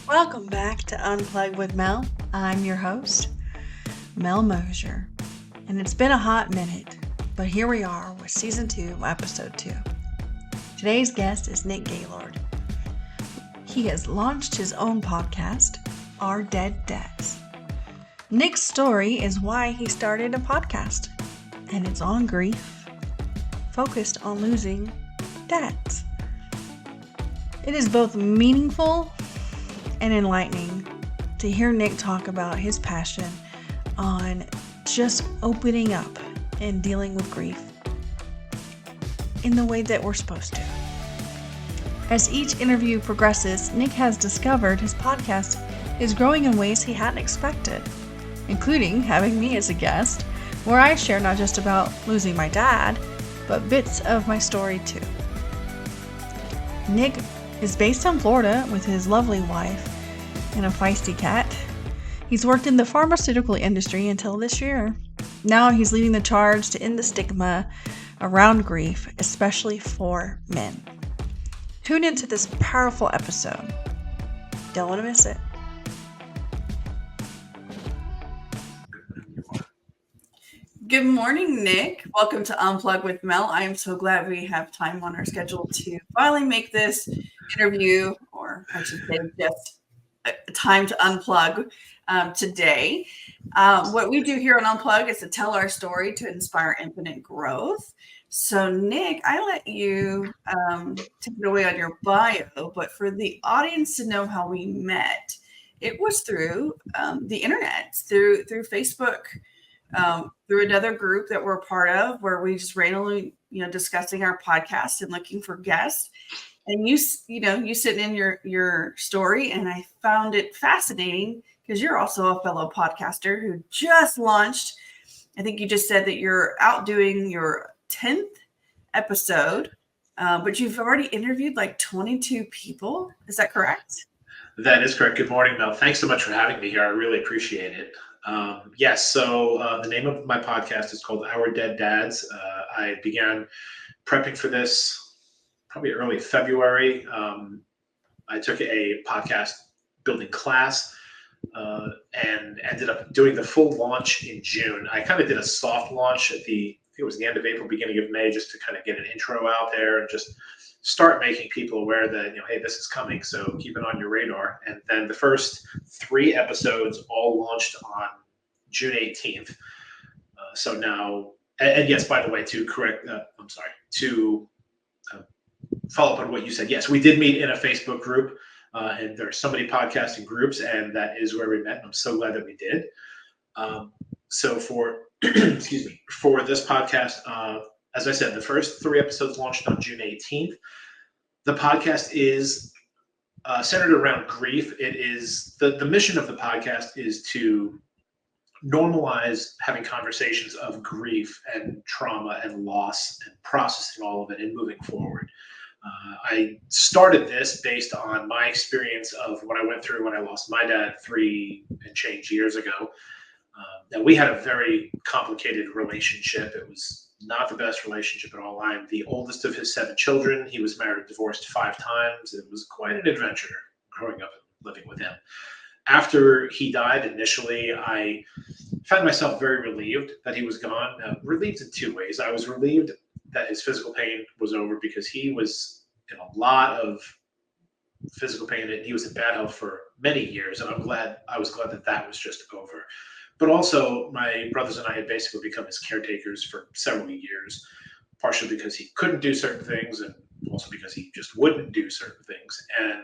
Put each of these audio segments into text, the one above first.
Welcome back to Unplug with Mel. I'm your host, Mel Mosier, and it's been a hot minute, but here we are with Season 2, Episode 2. Today's guest is Nick Gaylord. He has launched his own podcast, Our Dead Dads. Nick's story is why he started a podcast, and it's on grief, focused on losing dads. It is both meaningful and enlightening to hear Nick talk about his passion on just opening up and dealing with grief in the way that we're supposed to. As each interview progresses, Nick has discovered his podcast is growing in ways he hadn't expected, including having me as a guest, where I share not just about losing my dad, but bits of my story too. Nick is based in Florida with his lovely wife and a feisty cat. He's worked in the pharmaceutical industry until this year. Now he's leading the charge to end the stigma around grief, especially for men. Tune into this powerful episode. Don't want to miss it. Good morning, Nick. Welcome to Unplug with Mel. I am so glad we have time on our schedule to finally make this interview, or I should say just time to unplug today. What we do here on Unplug is to tell our story to inspire infinite growth. So, Nick, I let you take it away on your bio, but for the audience to know how we met, it was through the internet, through Facebook, through another group that we're a part of, where we just randomly, discussing our podcast and looking for guests. And you sitting in your story, and I found it fascinating because you're also a fellow podcaster who just launched. I think you just said that you're out doing your 10th episode, but you've already interviewed like 22 people. Is that correct? That is correct. Good morning, Mel. Thanks so much for having me here. I really appreciate it. Yes, so the name of my podcast is called Our Dead Dads. I began prepping for this probably early February. I took a podcast building class and ended up doing the full launch in June. I kind of did a soft launch I think it was the end of April, beginning of May, just to kind of get an intro out there and just start making people aware that, hey, this is coming. So keep it on your radar. And then the first 3 episodes all launched on June 18th. So now, and yes, by the way, to follow up on what you said. Yes, we did meet in a Facebook group, and there are so many podcasting groups, and that is where we met. And I'm so glad that we did. So for for this podcast, as I said, the first 3 episodes launched on June 18th. The podcast is centered around grief. It is the mission of the podcast is to normalize having conversations of grief and trauma and loss and processing all of it and moving forward. I started this based on my experience of what I went through when I lost my dad 3 and change years ago. Now, we had a very complicated relationship. It was not the best relationship at all. I'm the oldest of his 7 children. He was married, divorced 5 times. It was quite an adventure growing up and living with him. After he died, initially, I found myself very relieved that he was gone. Relieved in 2 ways. I was relieved that his physical pain was over because he was in a lot of physical pain and he was in bad health for many years. And I was glad that that was just over. But also, my brothers and I had basically become his caretakers for several years, partially because he couldn't do certain things and also because he just wouldn't do certain things. And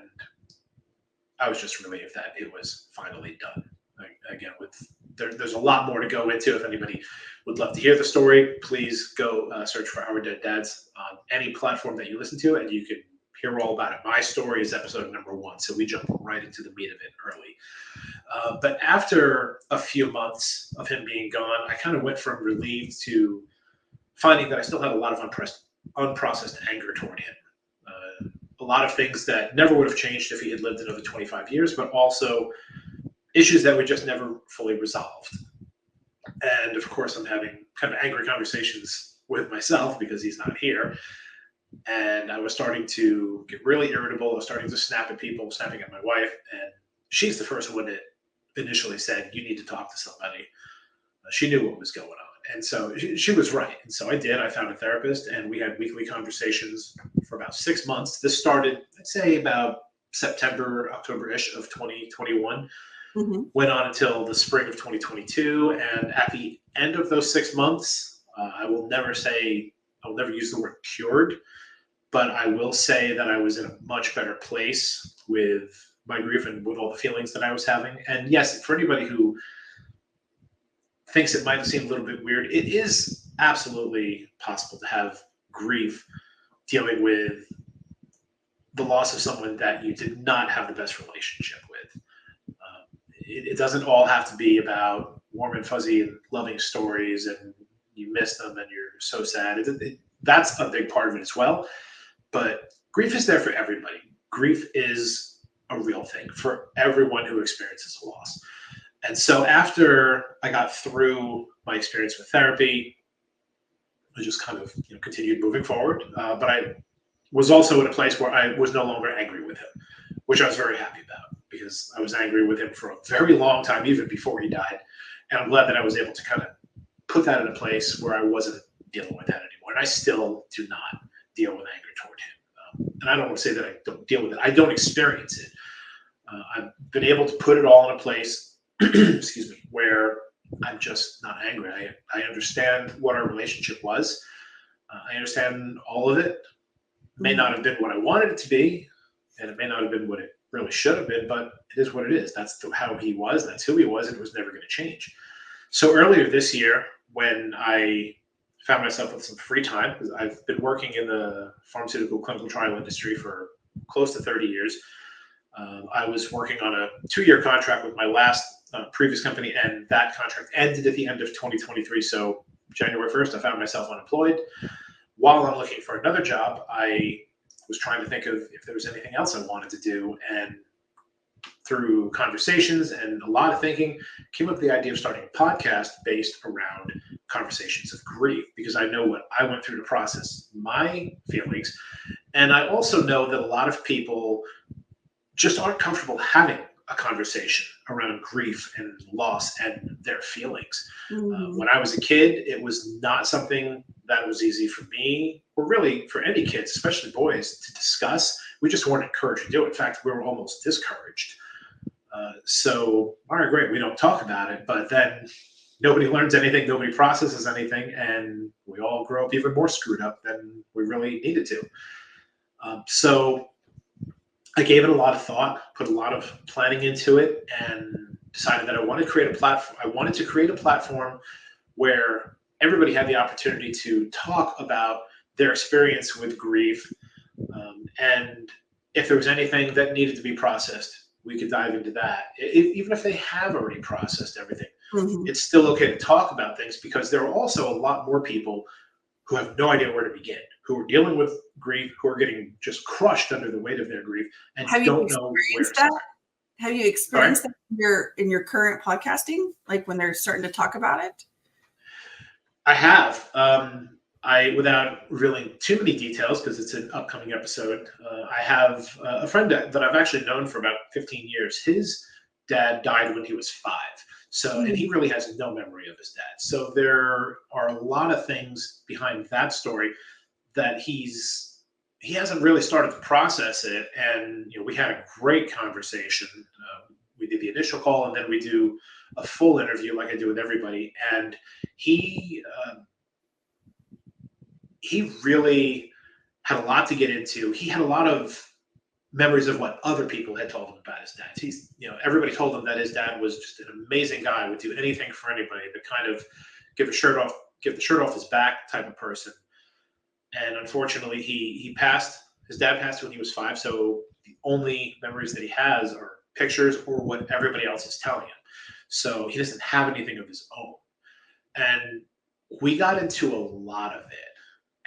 I was just relieved that it was finally done. Again, there's a lot more to go into. If anybody would love to hear the story, please go search for Our Dead Dads on any platform that you listen to, and you can hear all about it. My story is episode number 1, so we jump right into the meat of it early. But after a few months of him being gone, I kind of went from relieved to finding that I still had a lot of unprocessed anger toward him. A lot of things that never would have changed if he had lived another 25 years, but also issues that were just never fully resolved. And of course, I'm having kind of angry conversations with myself because he's not here. And I was starting to get really irritable. I was starting to snap at people, snapping at my wife. And she's the first one that initially said, you need to talk to somebody. She knew what was going on. And so she was right. And so I did. I found a therapist, and we had weekly conversations for about 6 months. This started, I'd say, about September, October-ish of 2021. Mm-hmm. Went on until the spring of 2022. And at the end of those 6 months, I will never use the word cured, but I will say that I was in a much better place with my grief and with all the feelings that I was having. And yes, for anybody who thinks it might seem a little bit weird, it is absolutely possible to have grief dealing with the loss of someone that you did not have the best relationship with. It doesn't all have to be about warm and fuzzy and loving stories and you miss them and you're so sad. That's a big part of it as well. But grief is there for everybody. Grief is a real thing for everyone who experiences a loss. And so after I got through my experience with therapy, I just kind of continued moving forward. But I was also in a place where I was no longer angry with him, which I was very happy about because I was angry with him for a very long time, even before he died. And I'm glad that I was able to kind of put that in a place where I wasn't dealing with that anymore. And I still do not deal with anger toward him. And I don't want to say that I don't deal with it. I don't experience it. I've been able to put it all in a place excuse me, where I'm just not angry. I understand what our relationship was. I understand all of it. It may not have been what I wanted it to be, and it may not have been what it really should have been, but it is what it is. That's how he was. That's who he was, and it was never going to change. So earlier this year, when I found myself with some free time, because I've been working in the pharmaceutical clinical trial industry for close to 30 years, I was working on a 2-year contract with my last previous company, and that contract ended at the end of 2023. So January 1st, I found myself unemployed. While I'm looking for another job, I was trying to think of if there was anything else I wanted to do. And through conversations and a lot of thinking, came up with the idea of starting a podcast based around conversations of grief, because I know what I went through to process my feelings. And I also know that a lot of people just aren't comfortable having a conversation around grief and loss and their feelings. Mm-hmm. When I was a kid, it was not something that was easy for me, or really for any kids, especially boys, to discuss. We just weren't encouraged to do it. In fact, we were almost discouraged. So, all right, great, we don't talk about it, but then nobody learns anything, nobody processes anything, and we all grow up even more screwed up than we really needed to. So I gave it a lot of thought, put a lot of planning into it, and decided that I wanted to create a platform. I wanted to create a platform where everybody had the opportunity to talk about their experience with grief. And if there was anything that needed to be processed, we could dive into that. Even if they have already processed everything, Mm-hmm. it's still okay to talk about things, because there are also a lot more people who have no idea where to begin, who are dealing with grief, who are getting just crushed under the weight of their grief and don't know where to start. Have you experienced that in your current podcasting, like when they're starting to talk about it? I have. Without revealing too many details, because it's an upcoming episode, I have a friend that I've actually known for about 15 years. His dad died when he was 5. So, and he really has no memory of his dad. So there are a lot of things behind that story that he hasn't really started to process it. And we had a great conversation. We did the initial call, and then we do a full interview like I do with everybody. And he really had a lot to get into. He had a lot of memories of what other people had told him about his dad. Everybody told him that his dad was just an amazing guy, would do anything for anybody, the kind of give the shirt off his back type of person. And unfortunately, he passed. His dad passed when he was 5. So the only memories that he has are pictures or what everybody else is telling him. So he doesn't have anything of his own. And we got into a lot of it.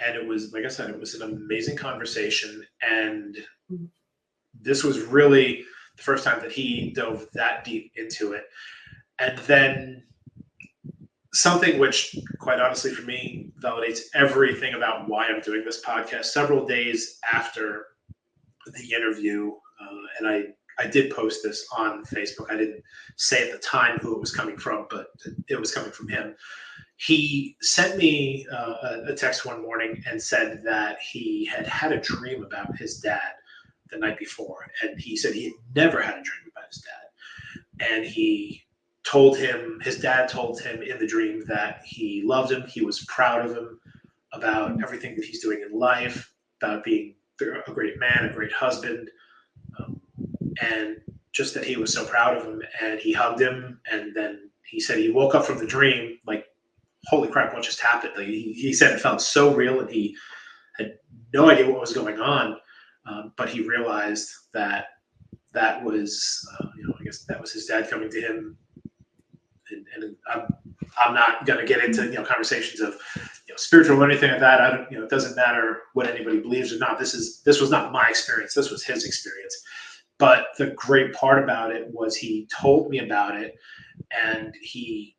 And it was, like I said, it was an amazing conversation. And this was really the first time that he dove that deep into it. And then something which, quite honestly, for me, validates everything about why I'm doing this podcast. Several days after the interview, and I I did post this on Facebook. I didn't say at the time who it was coming from, but it was coming from him. He sent me a text one morning and said that he had a dream about his dad the night before. And he said he had never had a dream about his dad. And his dad told him in the dream that he loved him. He was proud of him about everything that he's doing in life, about being a great man, a great husband, and just that he was so proud of him. And he hugged him. And then he said he woke up from the dream like, holy crap, what just happened? Like, he said it felt so real, and he had no idea what was going on. But he realized that was, I guess that was his dad coming to him. And I'm not going to get into conversations of spiritual or anything like that. I don't, it doesn't matter what anybody believes or not. This was not my experience. This was his experience. But the great part about it was he told me about it, and he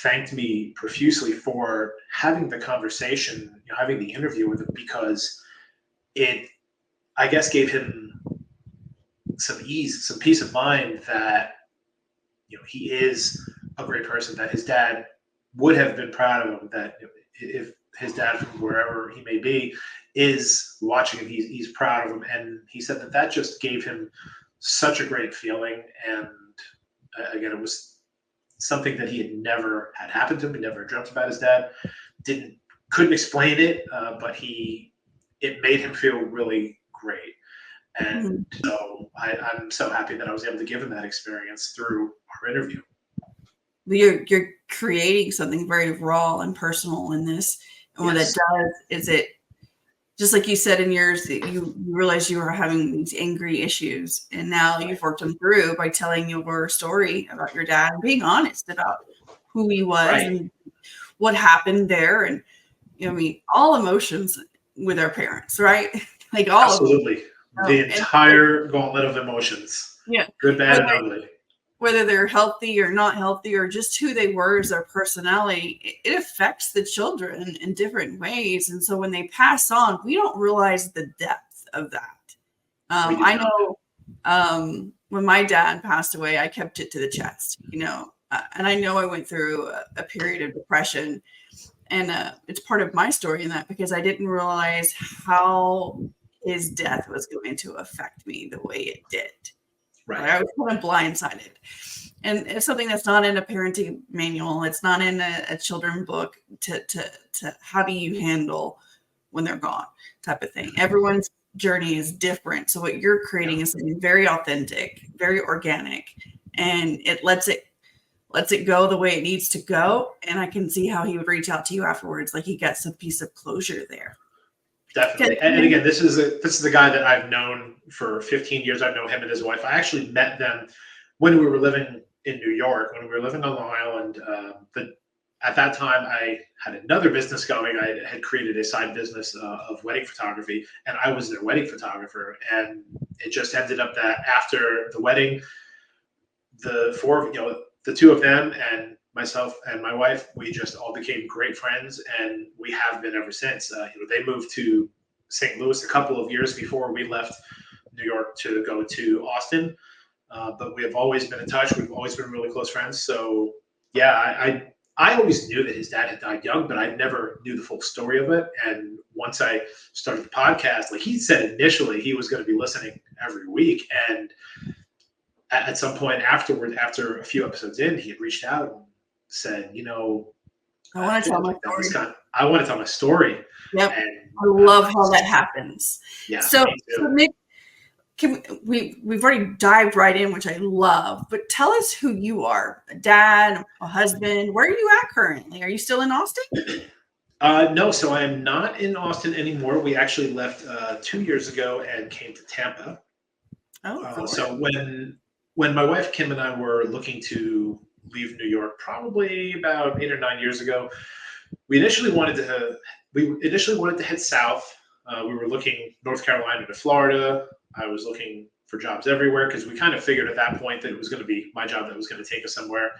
thanked me profusely for having the conversation, having the interview with him, because it, I guess, gave him some ease, some peace of mind that he is a great person, that his dad would have been proud of him, that if his dad from wherever he may be is watching him, he's proud of him. And he said that just gave him such a great feeling. And again, it was something that he had never had happen to him. He never dreamt about his dad, couldn't explain it, but it made him feel really great. And so I'm so happy that I was able to give him that experience through our interview. You're creating something very raw and personal in this. And what it does is it, just like you said in yours, you realized you were having these angry issues, and now you've worked them through by telling your story about your dad and being honest about who he was and what happened there. And all emotions with our parents, right? Like all absolutely. of them. The entire gauntlet of emotions. Yeah. Good, bad, and ugly. Whether they're healthy or not healthy, or just who they were as their personality, it affects the children in different ways. And so when they pass on, we don't realize the depth of that. I know when my dad passed away, I kept it to the chest, and I know I went through a period of depression, and it's part of my story in that, because I didn't realize how his death was going to affect me the way it did. Right. I was kind of blindsided. And it's something that's not in a parenting manual. It's not in a children's book to how do you handle when they're gone type of thing. Everyone's journey is different. So what you're creating is something very authentic, very organic, and it lets it go the way it needs to go. And I can see how he would reach out to you afterwards, like he got some piece of closure there. Definitely. And again, this is a guy that I've known for 15 years. I've known him and his wife. I actually met them when we were living in New York, when we were living on Long Island. At that time, I had another business going. I had created a side business of wedding photography, and I was their wedding photographer. And it just ended up that after the wedding, the two of them and myself and my wife, we just all became great friends, and we have been ever since. They moved to St. Louis a couple of years before we left New York to go to Austin, but we have always been in touch. We've always been really close friends. So yeah, I always knew that his dad had died young, but I never knew the full story of it. And once I started the podcast, like he said initially, he was going to be listening every week, and at some point afterward, after a few episodes in, he had reached out and said, I want to tell my story. I want to tell my story. Yep. And I love how that happens. Yeah. So Mick, we've already dived right in, which I love, but tell us who you are: a dad, a husband. Where are you at currently? Are you still in Austin? No, so I am not in Austin anymore. We actually left 2 years ago and came to Tampa. So when my wife Kim and I were looking to leave New York, probably about 8 or 9 years ago, we initially wanted to head south. We were looking North Carolina to Florida. I was looking for jobs everywhere, because we kind of figured at that point that it was going to be my job that was going to take us somewhere.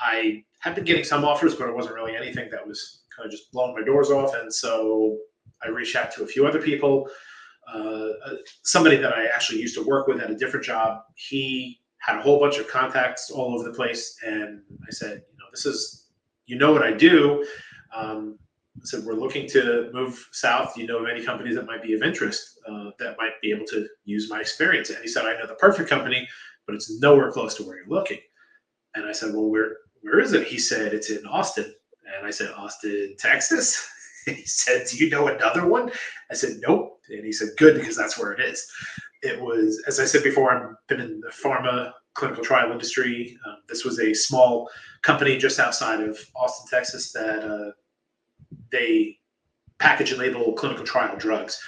I had been getting some offers, but it wasn't really anything that was kind of just blowing my doors off. And so I reached out to a few other people. somebody that I actually used to work with at a different job. He had a whole bunch of contacts all over the place, and I said, this is, what I do. I said, we're looking to move south. Do you know of any companies that might be of interest that might be able to use my experience? And he said, I know the perfect company, but it's nowhere close to where you're looking. And I said, well, where is it? He said, it's in Austin. And I said, Austin, Texas? He said, do you know another one? I said, nope. And he said, good, because that's where it is. It was, as I said before, I've been in the pharma clinical trial industry. This was a small company just outside of Austin, Texas, that they package and label clinical trial drugs.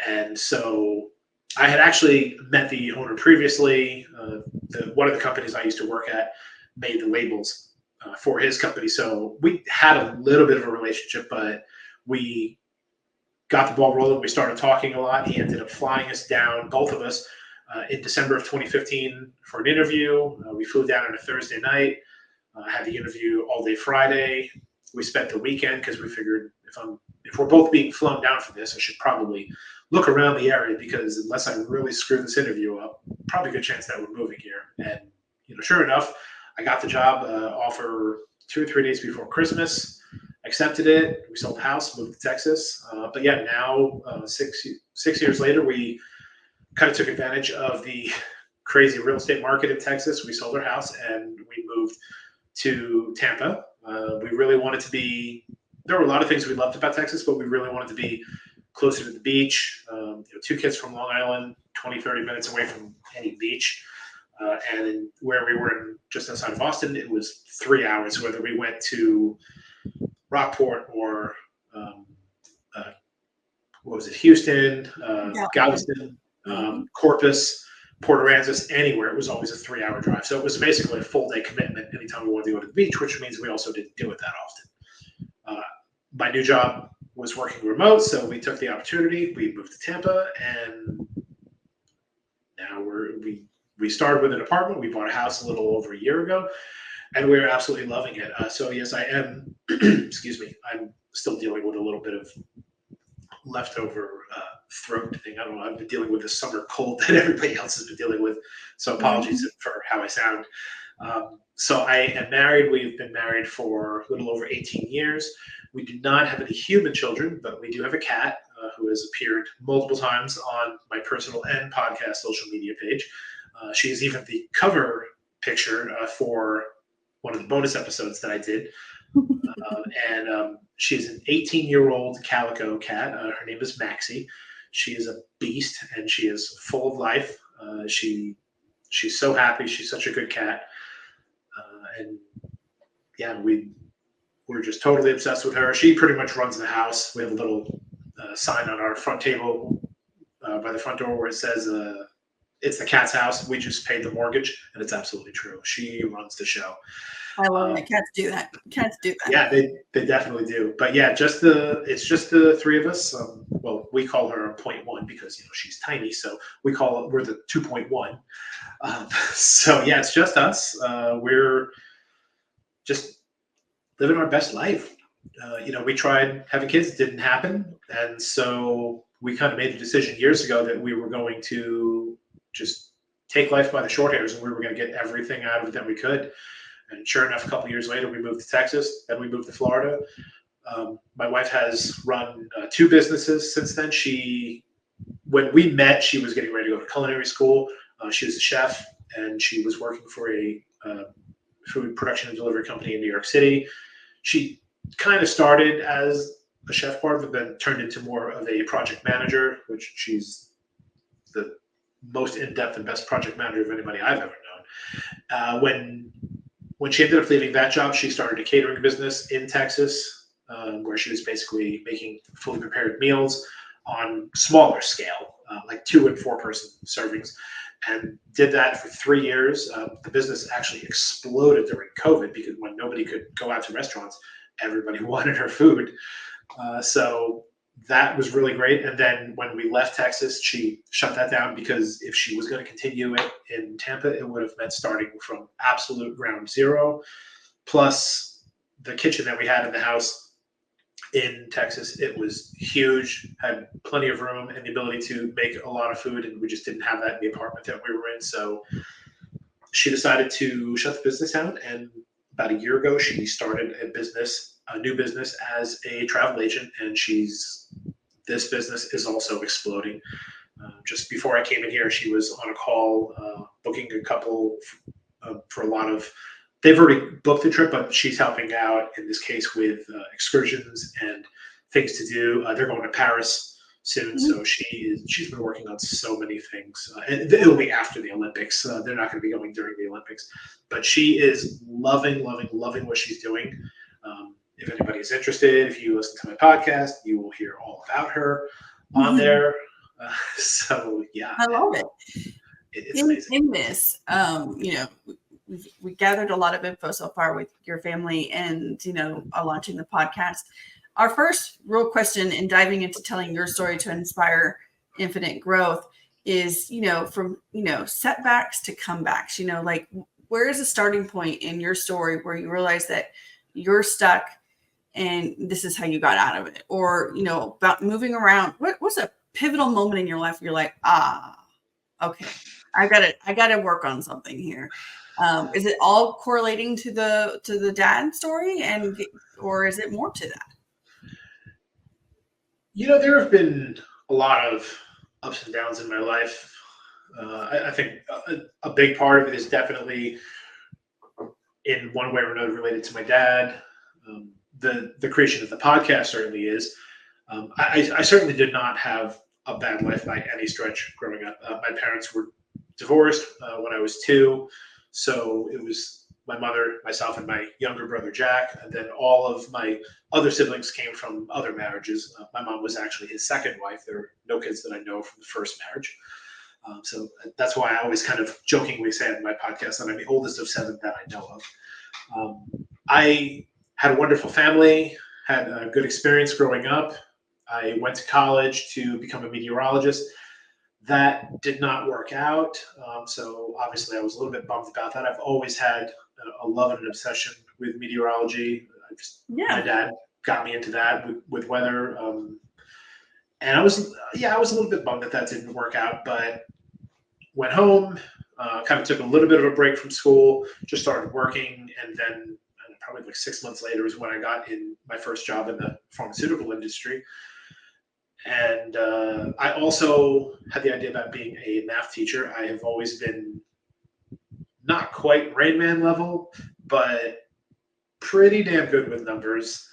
And so I had actually met the owner previously. One of the companies I used to work at made the labels for his company. So we had a little bit of a relationship, but we got the ball rolling. We started talking a lot. He ended up flying us down, both of us, in December of 2015 for an interview. We flew down on a Thursday night, had the interview all day Friday. We spent the weekend because we figured if we're both being flown down for this, I should probably look around the area, because unless I really screw this interview up, probably a good chance that we're moving here. And sure enough, I got the job offer 2 or 3 days before Christmas. Accepted it. We sold the house, moved to Texas. But yeah, now 6 years later, we kind of took advantage of the crazy real estate market in Texas. We sold our house and we moved to Tampa. We really wanted to be. There were a lot of things we loved about Texas, but we really wanted to be closer to the beach. 2 kids from Long Island, 20, 30 minutes away from any beach. And where we were just outside of Austin, it was 3 hours, whether we went to Rockport or Houston, Galveston, Corpus, Port Aransas, anywhere. It was always a 3-hour drive. So it was basically a full day commitment anytime we wanted to go to the beach, which means we also didn't do it that often. My new job was working remote, so we took the opportunity. We moved to Tampa, and now we started with an apartment. We bought a house a little over a year ago, and we're absolutely loving it. So yes, I am. Excuse me. I'm still dealing with a little bit of leftover throat thing. I don't know. I've been dealing with the summer cold that everybody else has been dealing with. So apologies for how I sound. So I am married. We've been married for a little over 18 years. We do not have any human children, but we do have a cat who has appeared multiple times on my personal and podcast social media page. She is even the cover picture for one of the bonus episodes that I did. And she's an 18-year-old calico cat. Her name is Maxie. She is a beast, and she is full of life. She's so happy. She's such a good cat. And yeah, we're just totally obsessed with her. She pretty much runs the house. We have a little sign on our front table by the front door where it says, it's the cat's house. We just paid the mortgage, and it's absolutely true. She runs the show. I love that. Cats do that. Cats do that. Yeah, they definitely do. But yeah, it's just the 3 of us. Well, we call her a 0.1 because she's tiny, so we're the 2.1. So yeah, it's just us. We're just living our best life. We tried having kids, it didn't happen, and so we kind of made the decision years ago that we were going to just take life by the short hairs, and we were going to get everything out of it that we could. And sure enough, a couple years later, we moved to Texas. Then we moved to Florida. My wife has run 2 businesses since then. When we met, she was getting ready to go to culinary school. She was a chef, and she was working for a food production and delivery company in New York City. She kind of started as a chef part, but then turned into more of a project manager, which she's the most in-depth and best project manager of anybody I've ever known. When she ended up leaving that job, she started a catering business in Texas, where she was basically making fully prepared meals on smaller scale, like 2 and 4 person servings, and did that for 3 years. The business actually exploded during COVID because when nobody could go out to restaurants, everybody wanted her food. So that was really great. And then when we left Texas, she shut that down because if she was going to continue it in Tampa, it would have meant starting from absolute ground zero. Plus, the kitchen that we had in the house in Texas. It was huge, had plenty of room and the ability to make a lot of food, and we just didn't have that in the apartment that we were in. So she decided to shut the business down, and about a year ago, she started a new business as a travel agent, and this business is also exploding. Just before I came in here, she was on a call booking a couple for a lot of. They've already booked the trip, but she's helping out in this case with excursions and things to do. They're going to Paris soon, so she's been working on so many things, and it'll be after the Olympics. They're not going to be going during the Olympics, but she is loving what she's doing. If anybody is interested, if you listen to my podcast, you will hear all about her on there. So yeah, I love it. It's amazing. In this, we gathered a lot of info so far with your family and, launching the podcast. Our first real question in diving into telling your story to inspire infinite growth is, from, setbacks to comebacks, like where is the starting point in your story where you realize that you're stuck and this is how you got out of it? Or, about moving around, what's a pivotal moment in your life where you're like, okay, I gotta work on something here. Is it all correlating to the dad story, or is it more to that? There have been a lot of ups and downs in my life. I think a big part of it is definitely in one way or another related to my dad. The creation of the podcast certainly is. I certainly did not have a bad life by any stretch growing up. My parents were divorced when I was 2. So it was my mother, myself, and my younger brother, Jack. And then all of my other siblings came from other marriages. My mom was actually his second wife. There are no kids that I know from the first marriage. So that's why I always kind of jokingly say in my podcast that I'm the oldest of 7 that I know of. I had a wonderful family, had a good experience growing up. I went to college to become a meteorologist. That did not work out. So obviously I was a little bit bummed about that. I've always had a love and an obsession with meteorology. My dad got me into that with weather. And I was a little bit bummed that didn't work out, but went home, kind of took a little bit of a break from school, just started working. And then probably like 6 months later is when I got in my first job in the pharmaceutical industry. And I also had the idea about being a math teacher. I have always been not quite Rain Man level, but pretty damn good with numbers.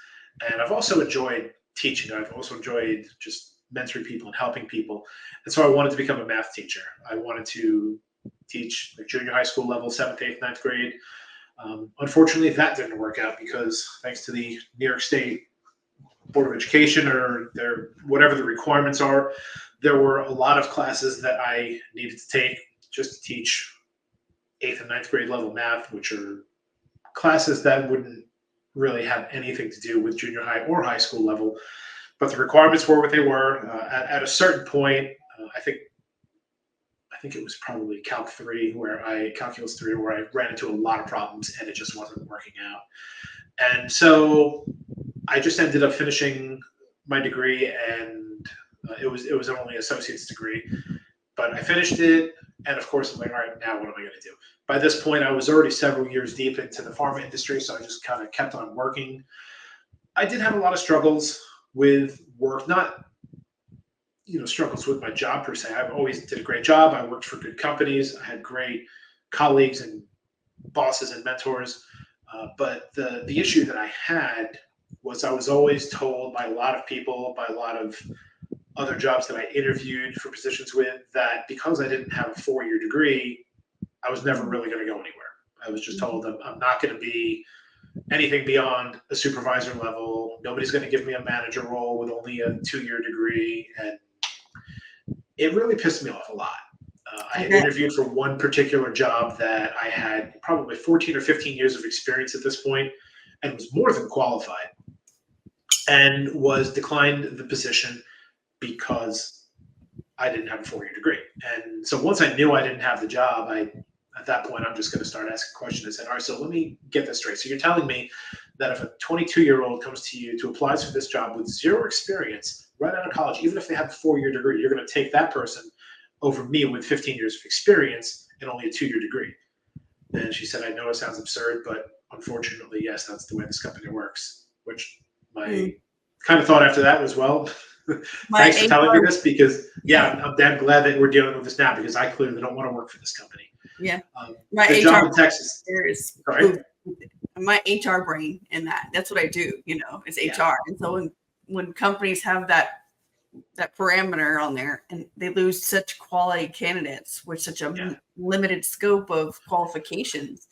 And I've also enjoyed teaching. I've also enjoyed just mentoring people and helping people. And so I wanted to become a math teacher. I wanted to teach like junior high school level, 7th, 8th, 9th grade. Unfortunately, that didn't work out because thanks to the New York State Board of Education or whatever the requirements are, there were a lot of classes that I needed to take just to teach 8th and 9th grade level math, which are classes that wouldn't really have anything to do with junior high or high school level. But the requirements were what they were. At a certain point, I think it was probably Calculus 3 where I ran into a lot of problems and it just wasn't working out. And so I just ended up finishing my degree, and it was only an associate's degree, but I finished it. And of course, I'm like, all right, now what am I going to do? By this point, I was already several years deep into the pharma industry, so I just kind of kept on working. I did have a lot of struggles with work, not struggles with my job per se. I've always did a great job. I worked for good companies. I had great colleagues and bosses and mentors. But the issue that I had was I was always told by a lot of people, by a lot of other jobs that I interviewed for positions with, that because I didn't have a 4-year degree, I was never really going to go anywhere. I was just told I'm not going to be anything beyond a supervisor level. Nobody's going to give me a manager role with only a 2-year degree. And it really pissed me off a lot. I had interviewed for one particular job that I had probably 14 or 15 years of experience at this point and was more than qualified, and was declined the position because I didn't have a 4-year degree. And so once I knew I didn't have the job, at that point, I'm just going to start asking questions. I said, all right, so let me get this straight. So you're telling me that if a 22-year-old comes to you to apply for this job with zero experience right out of college, even if they have a 4-year degree, you're going to take that person over me with 15 years of experience and only a 2-year degree. And she said, I know it sounds absurd, but unfortunately, yes, that's the way this company works, which my kind of thought after that was, well, thanks for telling me this, because I'm damn glad that we're dealing with this now, because I clearly don't want to work for this company. Yeah. My the HR job in Texas is my HR brain in that's what I do, is HR. And so when companies have that parameter on there and they lose such quality candidates with such a limited scope of qualifications,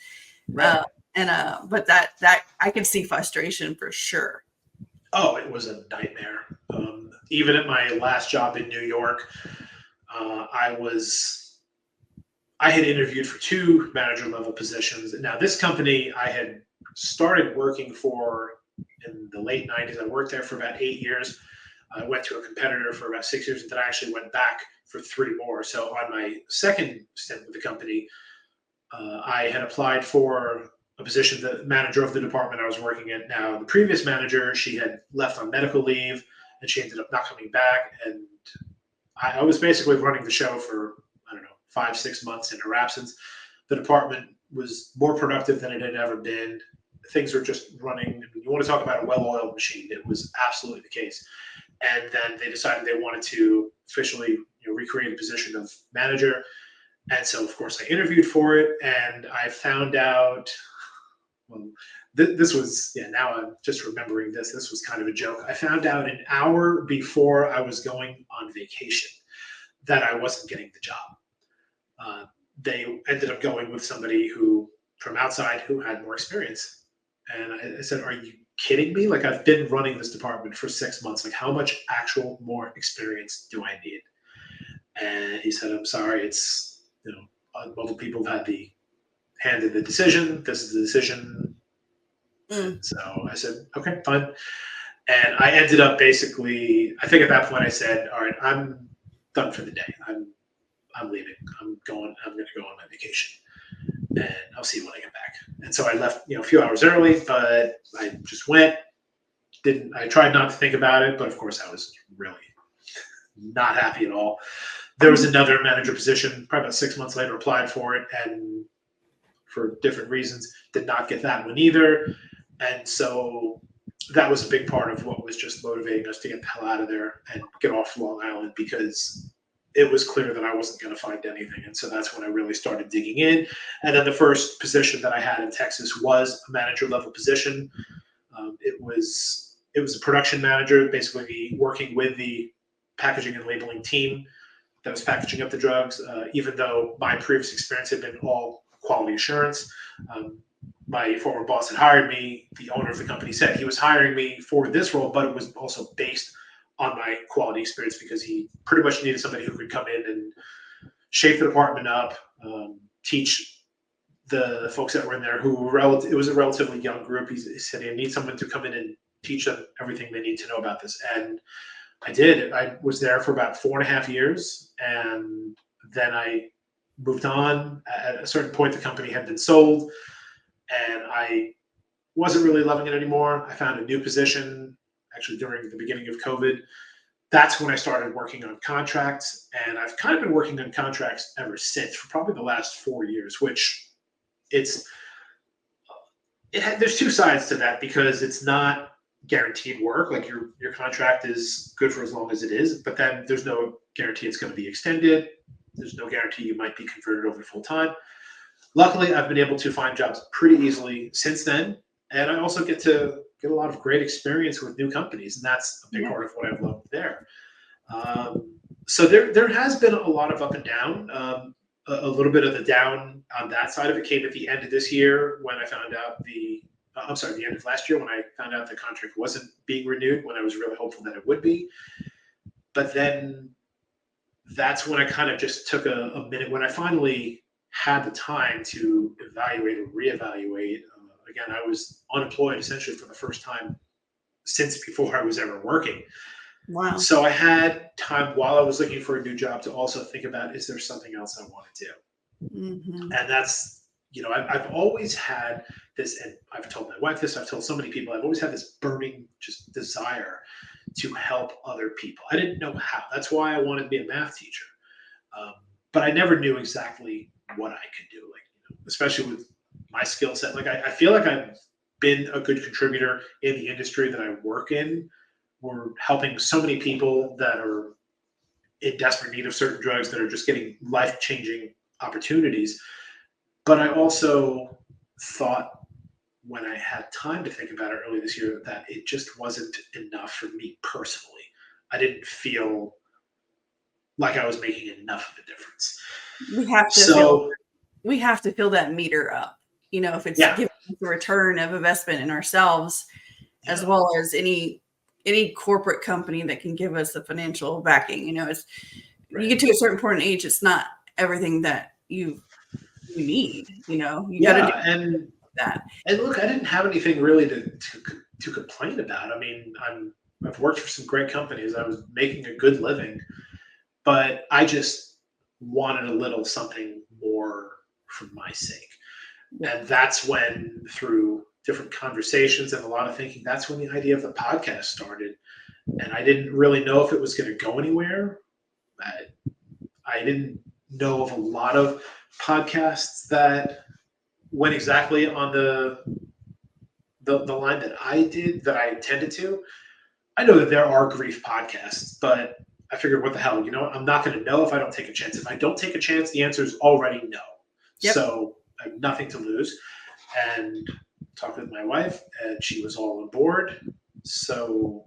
but that I can see frustration for sure. Oh, it was a nightmare. Even at my last job in New York, I had interviewed for 2 manager level positions. Now, this company I had started working for in the late 90s. I worked there for about 8 years. I went to a competitor for about 6 years, and then I actually went back for 3 more. So on my second stint with the company, I had applied for a position, the manager of the department I was working in. Now, the previous manager, she had left on medical leave, and she ended up not coming back. And I was basically running the show for, 5-6 months in her absence. The department was more productive than it had ever been. Things were just running. You want to talk about a well-oiled machine. It was absolutely the case. And then they decided they wanted to officially recreate a position of manager. And so, of course, I interviewed for it, and I found out, this was, now I'm just remembering this. This was kind of a joke. I found out an hour before I was going on vacation that I wasn't getting the job. They ended up going with somebody from outside who had more experience. And I said, are you kidding me? Like, I've been running this department for 6 months. Like, how much actual more experience do I need? And he said, I'm sorry. It's, multiple people have had the hand in the decision. This is the decision. So I said, okay, fine. And I ended up basically, I think at that point I said, all right, I'm done for the day. I'm leaving. I'm going to go on my vacation, and I'll see you when I get back. And so I left, a few hours early, but I just went. I tried not to think about it, but of course I was really not happy at all. There was another manager position, probably about 6 months later, applied for it, and for different reasons, did not get that one either. And so that was a big part of what was just motivating us to get the hell out of there and get off Long Island, because it was clear that I wasn't going to find anything. And so that's when I really started digging in. And then the first position that I had in Texas was a manager level position. It was a production manager, basically working with the packaging and labeling team that was packaging up the drugs. Even though my previous experience had been all quality assurance, my former boss had hired me. The owner of the company said he was hiring me for this role, but it was also based on my quality experience, because he pretty much needed somebody who could come in and shape the department up, teach the folks that were in there who were it was a relatively young group. He said he needs someone to come in and teach them everything they need to know about this. And I did. I was there for about 4.5 years, and then I moved on. At a certain point, the company had been sold, and I wasn't really loving it anymore. I found a new position, actually during the beginning of COVID. That's when I started working on contracts, and I've kind of been working on contracts ever since, for probably the last 4 years, which there's 2 sides to that, because it's not guaranteed work. Like, your contract is good for as long as it is, but then there's no guarantee it's going to be extended. There's no guarantee you might be converted over to full time. Luckily, I've been able to find jobs pretty easily since then, and I also get a lot of great experience with new companies, and that's a big part of what I've loved there. So there has been a lot of up and down. A little bit of the down on that side of it came at the end of this year, when I found out the end of last year, when I found out the contract wasn't being renewed, when I was really hopeful that it would be. But then that's when I kind of just took a minute, when I finally had the time to evaluate and reevaluate. Again, I was unemployed essentially for the first time since before I was ever working. Wow. So I had time while I was looking for a new job to also think about, is there something else I want to do? Mm-hmm. And that's I've always had this, and I've told my wife this, I've told so many people, I've always had this burning just desire to help other people. I didn't know how. That's why I wanted to be a math teacher. But I never knew exactly what I could do, especially with my skill set. I feel like I've been a good contributor in the industry that I work in. We're helping so many people that are in desperate need of certain drugs, that are just getting life-changing opportunities. But I also thought, when I had time to think about it early this year, that it just wasn't enough for me personally. I didn't feel like I was making enough of a difference. We have to fill that meter up. If it's Yeah. giving us a return of investment in ourselves, as well as any corporate company that can give us the financial backing. It's Right. You get to a certain point in age, it's not everything that you need. You got to do that. And look, I didn't have anything really to complain about. I mean, I've worked for some great companies. I was making a good living, but I just wanted a little something more for my sake. And that's when, through different conversations and a lot of thinking, that's when the idea of the podcast started. And I didn't really know if it was going to go anywhere. I didn't know of a lot of podcasts that went exactly on the line that I intended to. I know that there are grief podcasts, but I figured, what the hell, I'm not going to know if I don't take a chance. If I don't take a chance, the answer is already no. Yep. So I have nothing to lose. And talked with my wife, and she was all on board. So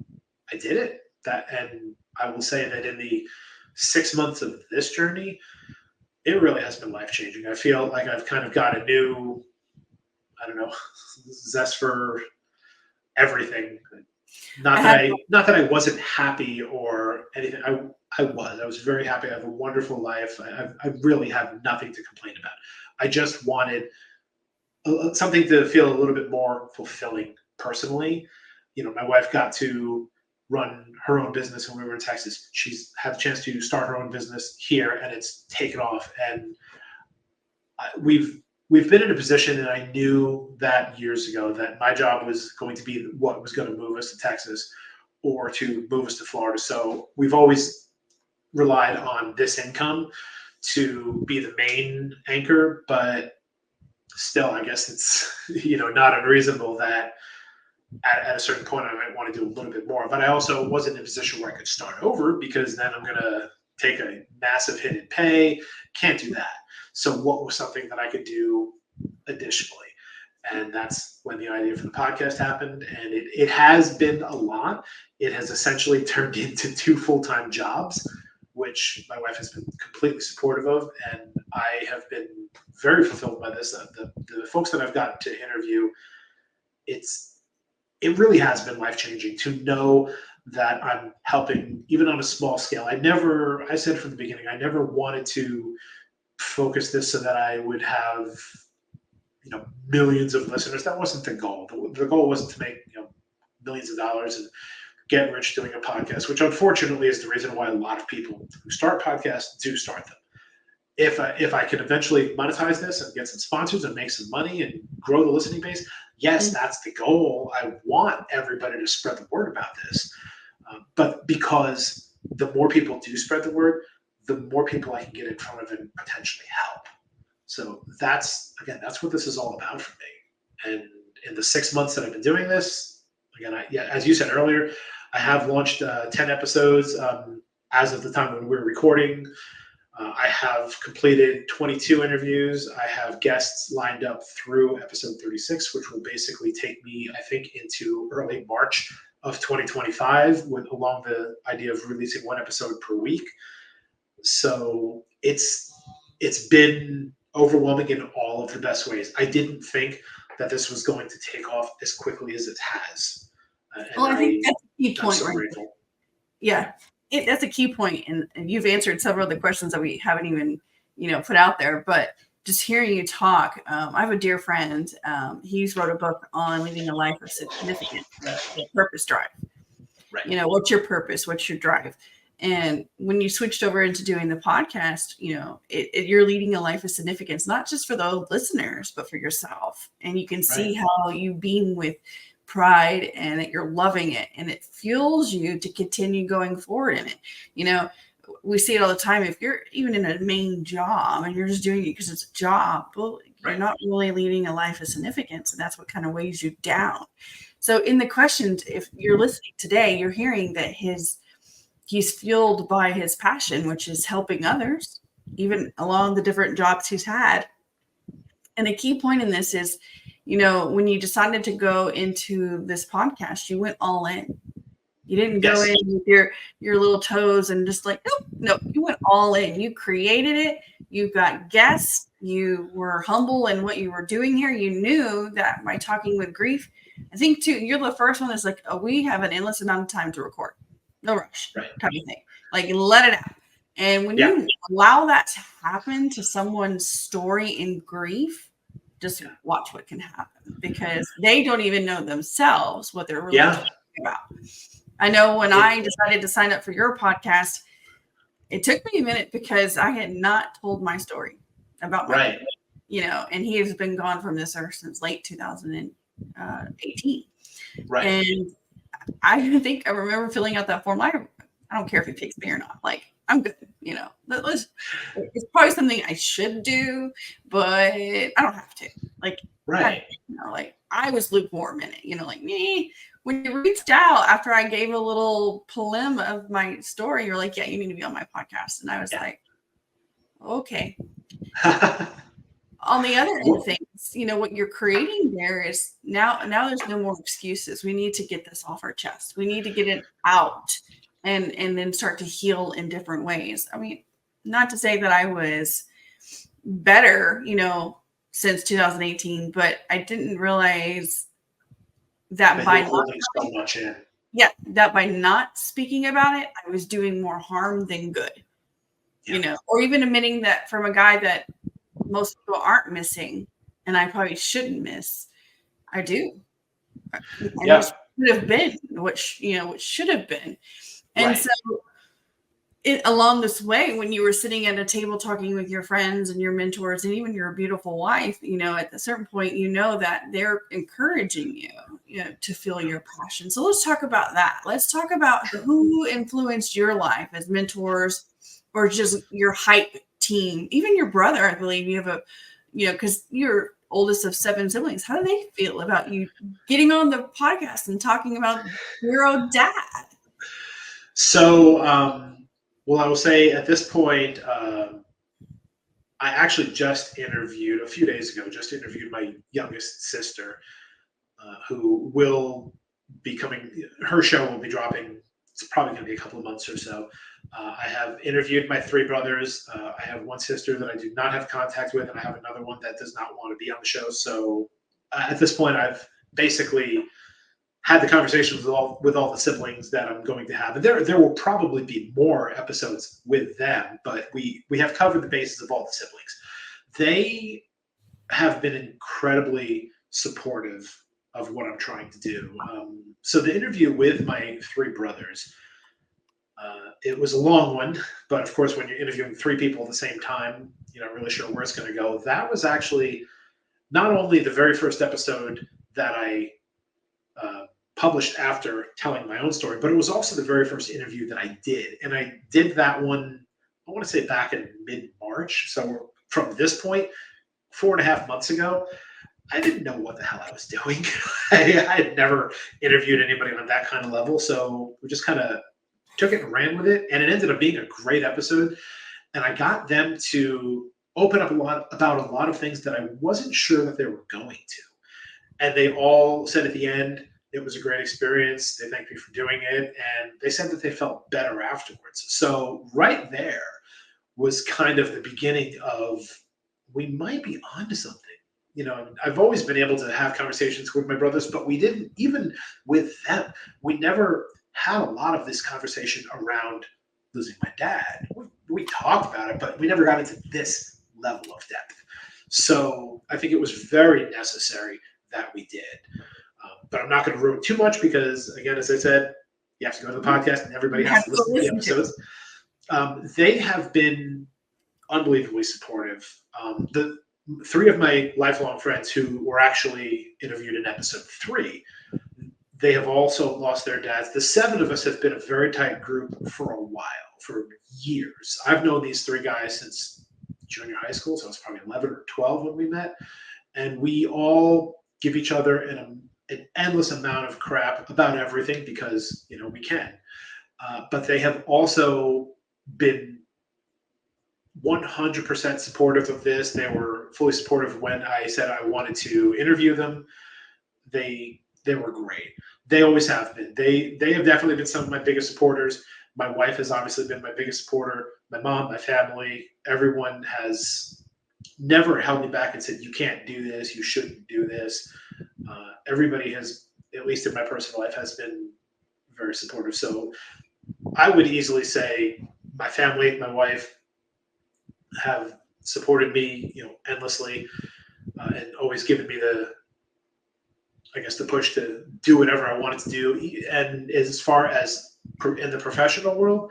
I did it. And I will say that in the 6 months of this journey, it really has been life-changing. I feel like I've kind of got a new, I don't know, zest for everything. Not that I wasn't happy or anything. I was very happy. I have a wonderful life. I really have nothing to complain about. I just wanted something to feel a little bit more fulfilling personally. My wife got to run her own business when we were in Texas. She's had the chance to start her own business here, and it's taken off. And we've been in a position, and I knew that years ago, that my job was going to be what was going to move us to Texas or to move us to Florida. So we've always relied on this income to be the main anchor, but still, I guess it's, not unreasonable that at a certain point I might want to do a little bit more. But I also wasn't in a position where I could start over, because then I'm going to take a massive hit in pay. Can't do that. So what was something that I could do additionally? And that's when the idea for the podcast happened. And it has been a lot. It has essentially turned into 2 full-time jobs, which my wife has been completely supportive of. And I have been very fulfilled by this. The folks that I've gotten to interview, it really has been life-changing to know that I'm helping, even on a small scale. I said from the beginning, I never wanted to focus this so that I would have, millions of listeners. That wasn't the goal. The goal wasn't to make, millions of dollars and get rich doing a podcast, which unfortunately is the reason why a lot of people who start podcasts do start them. If I can eventually monetize this and get some sponsors and make some money and grow the listening base, yes, that's the goal. I want everybody to spread the word about this. But because the more people do spread the word, the more people I can get in front of and potentially help. So that's what this is all about for me. And in the 6 months that I've been doing this, again, as you said earlier, I have launched 10 episodes as of the time when we're recording. I have completed 22 interviews. I have guests lined up through episode 36, which will basically take me, I think, into early March of 2025, along the idea of releasing 1 episode per week. So it's been overwhelming in all of the best ways. I didn't think that this was going to take off as quickly as it has. I think that's a key point. I'm so grateful. Yeah, that's a key point, and you've answered several of the questions that we haven't even, put out there. But just hearing you talk, I have a dear friend. He's wrote a book on living a life of significance, the purpose drive. Right. What's your purpose? What's your drive? And when you switched over into doing the podcast, you're leading a life of significance, not just for the listeners, but for yourself. And you can see how you beam with pride and that you're loving it, and it fuels you to continue going forward in it. We see it all the time. If you're even in a main job and you're just doing it because it's a job, well, you're not really leading a life of significance. And that's what kind of weighs you down. So in the questions, if you're listening today, you're hearing that he's fueled by his passion, which is helping others, even along the different jobs he's had. And a key point in this is, when you decided to go into this podcast, you went all in. You didn't go in with your little toes and just like, nope, you went all in. You created it. You got guests. You were humble in what you were doing here. You knew that by talking with grief, I think too, you're the first one that's like, we have an endless amount of time to record. No rush, type of thing. Like, let it out. And when you allow that to happen to someone's story in grief, just watch what can happen, because they don't even know themselves what they're really talking about. I know when I decided to sign up for your podcast, it took me a minute because I had not told my story about my life, and he has been gone from this earth since late 2018. And I think I remember filling out that form. I don't care if he picks me or not. Like, I'm good. It's probably something I should do, but I don't have to. Like, I was lukewarm in it. Like me. When you reached out after I gave a little prelim of my story, you're like, yeah, you need to be on my podcast. And I was like, okay. On the other end of things, what you're creating there is now there's no more excuses. We need to get this off our chest. We need to get it out and then start to heal in different ways. I mean, not to say that I was better, since 2018, but I didn't realize that by not speaking about it, I was doing more harm than good. Or even admitting that from a guy that most people aren't missing, and I probably shouldn't miss. I do. Which should have been, which should have been. And so along this way, when you were sitting at a table talking with your friends and your mentors and even your beautiful wife, at a certain point, that they're encouraging you, to feel your passion. So let's talk about that. Let's talk about who influenced your life as mentors, or just your hype team, even your brother. I believe you have because you're oldest of 7 siblings. How do they feel about you getting on the podcast and talking about your own dad? So, well, I will say at this point, I actually just interviewed a few days ago, my youngest sister, who will be coming. Her show will be dropping. It's probably going to be a couple of months or so. I have interviewed my 3 brothers. I have one sister that I do not have contact with, and I have another one that does not want to be on the show. So at this point, I've basically had the conversations with all the siblings that I'm going to have. And there will probably be more episodes with them, but we have covered the bases of all the siblings. They have been incredibly supportive of what I'm trying to do. So the interview with my 3 brothers, it was a long one, but of course, when you're interviewing 3 people at the same time, you're not really sure where it's going to go. That was actually not only the very first episode that I published after telling my own story, but it was also the very first interview that I did. And I did that one, I want to say back in mid-March. So from this point, 4.5 months ago, I didn't know what the hell I was doing. I had never interviewed anybody on that kind of level. So we just kind of took it and ran with it. And it ended up being a great episode. And I got them to open up about a lot of things that I wasn't sure that they were going to. And they all said at the end, it was a great experience. They thanked me for doing it. And they said that they felt better afterwards. So right there was kind of the beginning of, we might be onto something. I've always been able to have conversations with my brothers, but we didn't, even with them, we never had a lot of this conversation around losing my dad. We talked about it, but we never got into this level of depth. So I think it was very necessary that we did. But I'm not going to ruin too much because, again, as I said, You have to go to the podcast, and everybody You has have to to go listen to the listen to it. episodes. They have been unbelievably supportive. The three of my lifelong friends who were actually interviewed in episode 3, they have also lost their dads. The 7 of us have been a very tight group for a while, for years. I've known these 3 guys since junior high school, so I was probably 11 or 12 when we met. And we all give each other an endless amount of crap about everything because, we can. But they have also been 100% supportive of this. They were fully supportive when I said I wanted to interview them. They were great. They always have been. They have definitely been some of my biggest supporters. My wife has obviously been my biggest supporter. My mom, my family, everyone has never held me back and said, you can't do this, you shouldn't do this. Everybody has, at least in my personal life, has been very supportive. So I would easily say my family, my wife, have supported me, endlessly, and always given me the push to do whatever I wanted to do. And as far as in the professional world,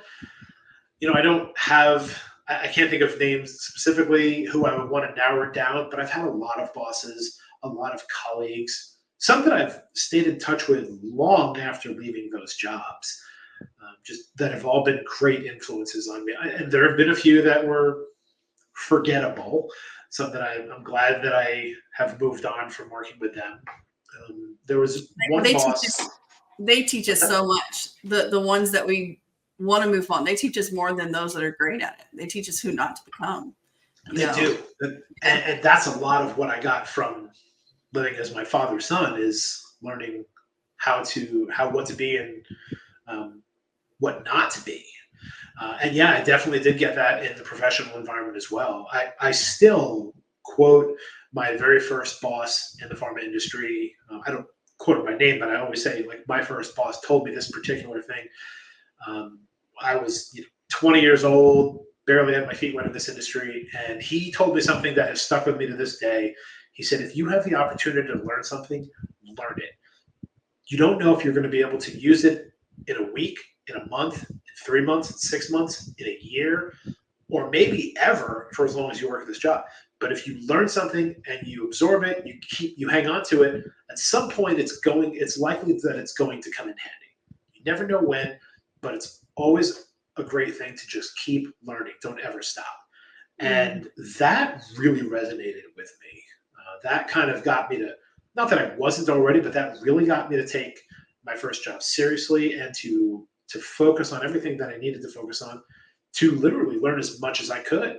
I can't think of names specifically who I would want to narrow it down, but I've had a lot of bosses, a lot of colleagues, some that I've stayed in touch with long after leaving those jobs, just that have all been great influences on me. And there have been a few that were forgettable, some that I'm glad that I have moved on from working with them. There was one boss. They teach us so much. The ones that we want to move on, they teach us more than those that are great at it. They teach us who not to become. They do. And that's a lot of what I got from living as my father's son, is learning what to be and what not to be. And yeah, I definitely did get that in the professional environment as well. I still quote my very first boss in the pharma industry. I don't quote him by name, but I always say, like, my first boss told me this particular thing. I was 20 years old, barely had my feet wet in this industry, and he told me something that has stuck with me to this day. He said, if you have the opportunity to learn something, learn it. You don't know if you're going to be able to use it in a week, in a month, in 3 months, in 6 months, in a year, or maybe ever, for as long as you work at this job. But if you learn something and you absorb it, you hang on to it, at some point it's likely that it's going to come in handy. You never know when, but it's always a great thing to just keep learning. Don't ever stop. And that really resonated with me. That kind of got me to, not that I wasn't already, but that really got me to take my first job seriously and to focus on everything that I needed to focus on, to literally learn as much as I could.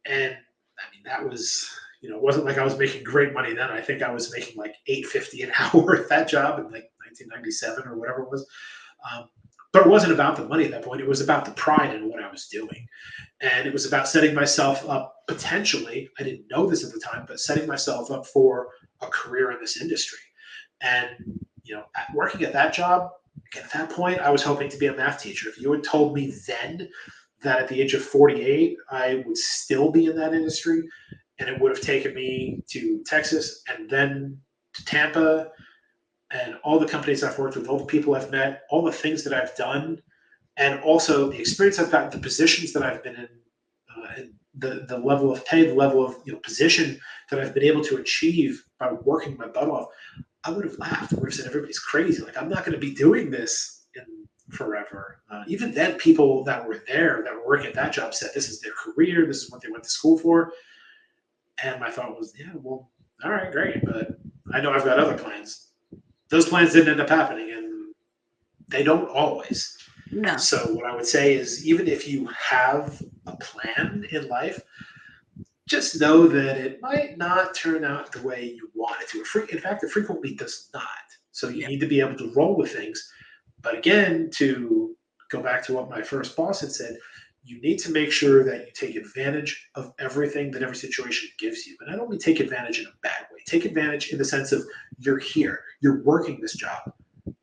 And I mean, that was, it wasn't like I was making great money then. I think I was making like $8.50 an hour at that job in like 1997 or whatever it was. But it wasn't about the money at that point. It was about the pride in what I was doing. And it was about setting myself up potentially, I didn't know this at the time, but setting myself up for a career in this industry. And, working at that job, at that point, I was hoping to be a math teacher. If you had told me then that at the age of 48, I would still be in that industry, and it would have taken me to Texas and then to Tampa, and all the companies I've worked with, all the people I've met, all the things that I've done, and also the experience I've gotten, the positions that I've been in, and the level of pay, the level of position that I've been able to achieve by working my butt off, I would have laughed. I would have said, everybody's crazy. Like, I'm not going to be doing this in forever. Even then, people that were there, that were working at that job, said this is their career. This is what they went to school for. And my thought was, yeah, well, all right, great. But I know I've got other plans. Those plans didn't end up happening, and they don't always. No. So what I would say is, even if you have a plan in life, just know that it might not turn out the way you want it to. In fact, it frequently does not. So you need to be able to roll with things. But again, to go back to what my first boss had said, you need to make sure that you take advantage of everything that every situation gives you. And I don't mean take advantage in a bad way. Take advantage in the sense of, you're here, you're working this job.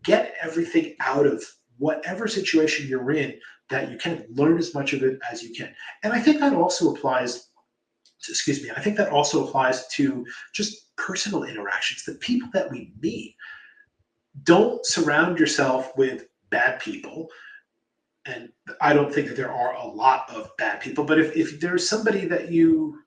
Get everything out of whatever situation you're in that you can. Learn as much of it as you can. And I think that also applies to just personal interactions, the people that we meet. Don't surround yourself with bad people. And I don't think that there are a lot of bad people, but if there's somebody that you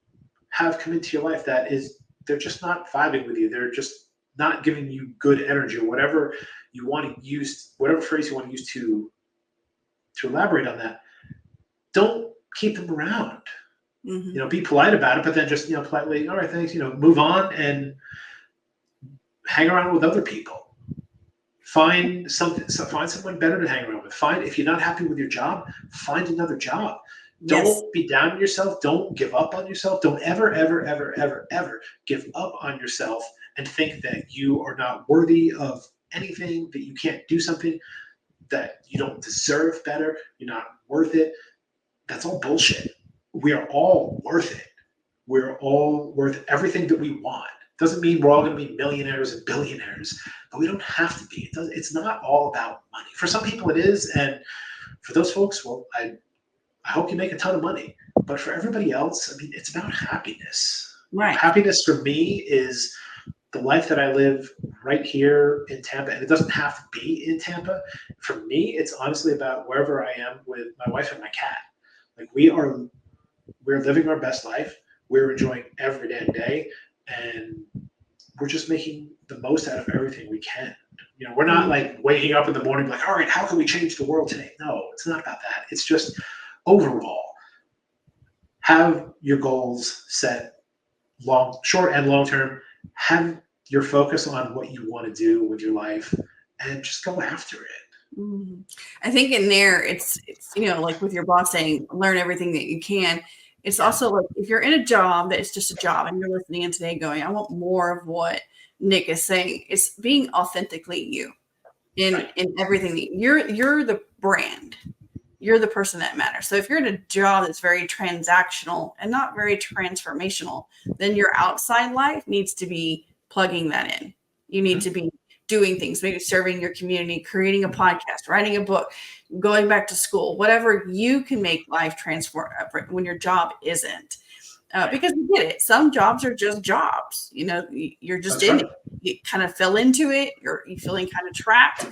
have come into your life they're just not vibing with you, they're just not giving you good energy, or whatever you want to use, whatever phrase you want to use to elaborate on that, don't keep them around. Mm-hmm. Be polite about it, but then just, politely, all right, thanks, move on and hang around with other people. Find someone better to hang around with. If you're not happy with your job, find another job. Yes. Don't be down on yourself. Don't give up on yourself. Don't ever, ever, ever, ever, ever give up on yourself and think that you are not worthy of anything, that you can't do something, that you don't deserve better, you're not worth it. That's all bullshit. We are all worth it. We're all worth everything that we want. Doesn't mean we're all going to be millionaires and billionaires, but we don't have to be. It's not all about money. For some people it is, and for those folks, well, I hope you make a ton of money. But for everybody else, I mean, it's about happiness. Right. Happiness for me is the life that I live right here in Tampa, and it doesn't have to be in Tampa. For me, it's honestly about wherever I am with my wife and my cat. Like we're living our best life. We're enjoying every damn day, and we're just making the most out of everything we can. We're not like waking up in the morning like, all right, how can we change the world today? No, it's not about that. It's just overall, have your goals set short and long term. Have your focus on what you want to do with your life, and just go after it. Mm-hmm. I think in there, it's like with your boss saying, learn everything that you can. It's also like if you're in a job that is just a job and you're listening in today going, I want more of what Nick is saying. It's being authentically you in everything. You're the brand. You're the person that matters. So if you're in a job that's very transactional and not very transformational, then your outside life needs to be plugging that in. You need to be doing things, maybe serving your community, creating a podcast, writing a book, going back to school, whatever you can make life transform when your job isn't. Because we get it. Some jobs are just jobs. You're just That's in right. it. You kind of fell into it. You're feeling kind of trapped.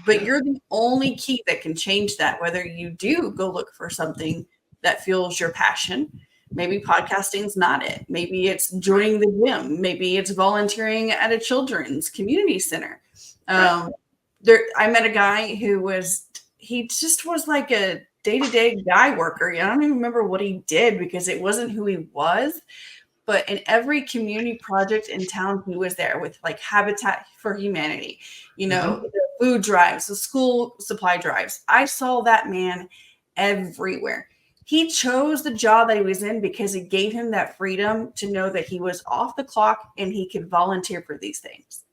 But you're the only key that can change that, whether you do go look for something that fuels your passion. Maybe podcasting's not it. Maybe it's joining the gym. Maybe it's volunteering at a children's community center. I met a guy he just was like a day-to-day guy worker. I don't even remember what he did because it wasn't who he was. But in every community project in town, he was there with like Habitat for Humanity, the food drives, the school supply drives. I saw that man everywhere. He chose the job that he was in because it gave him that freedom to know that he was off the clock and he could volunteer for these things.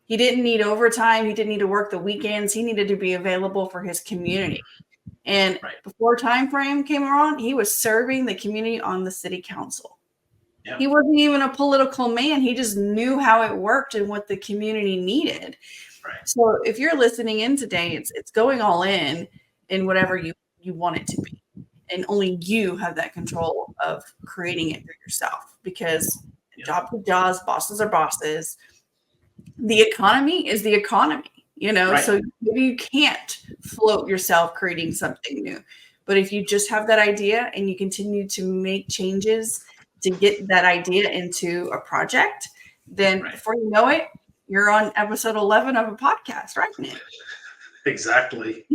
He didn't need overtime. He didn't need to work the weekends. He needed to be available for his community. And before time frame came around, he was serving the community on the city council. Yeah. He wasn't even a political man. He just knew how it worked and what the community needed. Right. So if you're listening in today, it's going all in whatever you want it to be. And only you have that control of creating it for yourself because jobs are jobs, bosses are bosses. The economy is the economy, so maybe you can't float yourself creating something new. But if you just have that idea and you continue to make changes to get that idea into a project, then before you know it, you're on episode 11 of a podcast, right, Nick? Exactly.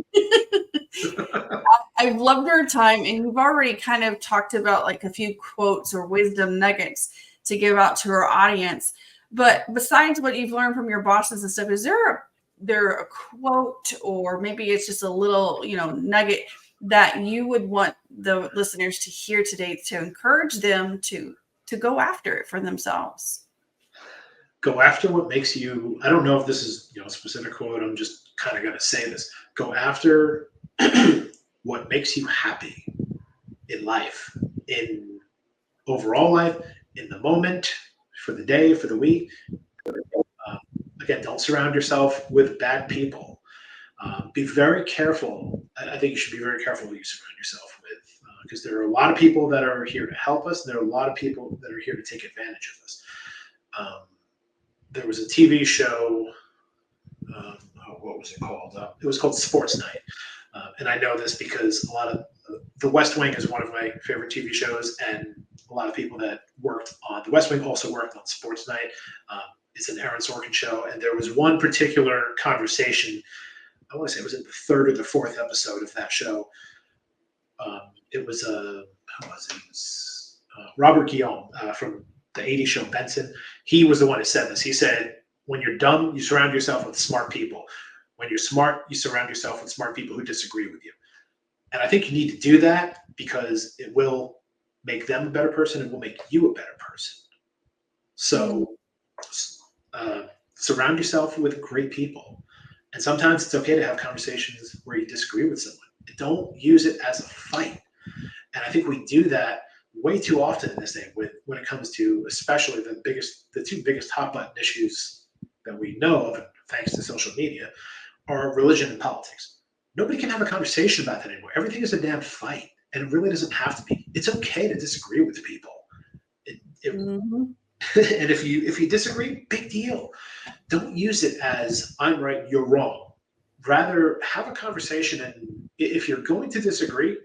I've loved our time, and you've already kind of talked about like a few quotes or wisdom nuggets to give out to our audience. But besides what you've learned from your bosses and stuff, is there a quote, or maybe it's just a little, nugget that you would want the listeners to hear today to encourage them to go after it for themselves? Go after what makes you, I don't know if this is, a specific quote. I'm just kind of going to say this. Go after what makes you happy in life, in overall life, in the moment, for the day, for the week. Again, don't surround yourself with bad people. Be very careful. I think you should be very careful who you surround yourself with, because there are a lot of people that are here to help us. And there are a lot of people that are here to take advantage of us. There was a TV show, what was it called? It was called Sports Night. And I know this because a lot of The West Wing is one of my favorite TV shows, and a lot of people that worked on The West Wing also worked on Sports Night. It's an Aaron Sorkin show, and there was one particular conversation. I want to say it was in the third or the fourth episode of that show. It was who was it? It was Robert Guillaume from the '80s show Benson. He was the one who said this. He said, "When you're dumb, you surround yourself with smart people. When you're smart, you surround yourself with smart people who disagree with you." And I think you need to do that because it will make them a better person and will make you a better person. So surround yourself with great people. And sometimes it's okay to have conversations where you disagree with someone. Don't use it as a fight. And I think we do that way too often in this day when it comes to especially the two biggest hot button issues that we know of, and thanks to social media, are religion and politics. Nobody can have a conversation about that anymore. Everything is a damn fight, and it really doesn't have to be. It's okay to disagree with people. And if you disagree, big deal. Don't use it as I'm right, you're wrong. Rather, have a conversation, and if you're going to disagree,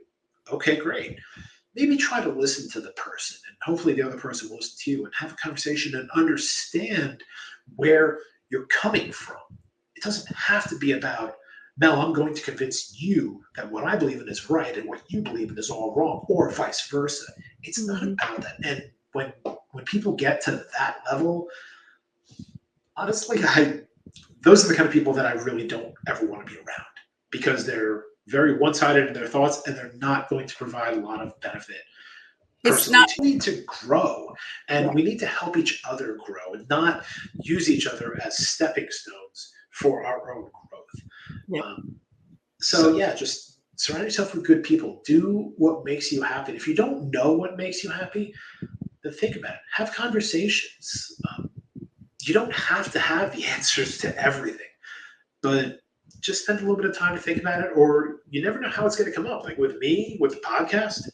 okay, great. Maybe try to listen to the person, and hopefully the other person will listen to you, and have a conversation and understand where you're coming from. It doesn't have to be about, Mel, I'm going to convince you that what I believe in is right and what you believe in is all wrong, or vice versa. It's not about that. And when people get to that level, honestly, those are the kind of people that I really don't ever want to be around, because they're very one-sided in their thoughts and they're not going to provide a lot of benefit. Personally, we need to grow, and we need to help each other grow and not use each other as stepping stones for our own growth. Just surround yourself with good people. Do what makes you happy. If you don't know what makes you happy, then think about it. Have conversations. You don't have to have the answers to everything, but just spend a little bit of time to think about it, or you never know how it's going to come up. Like with me, with the podcast,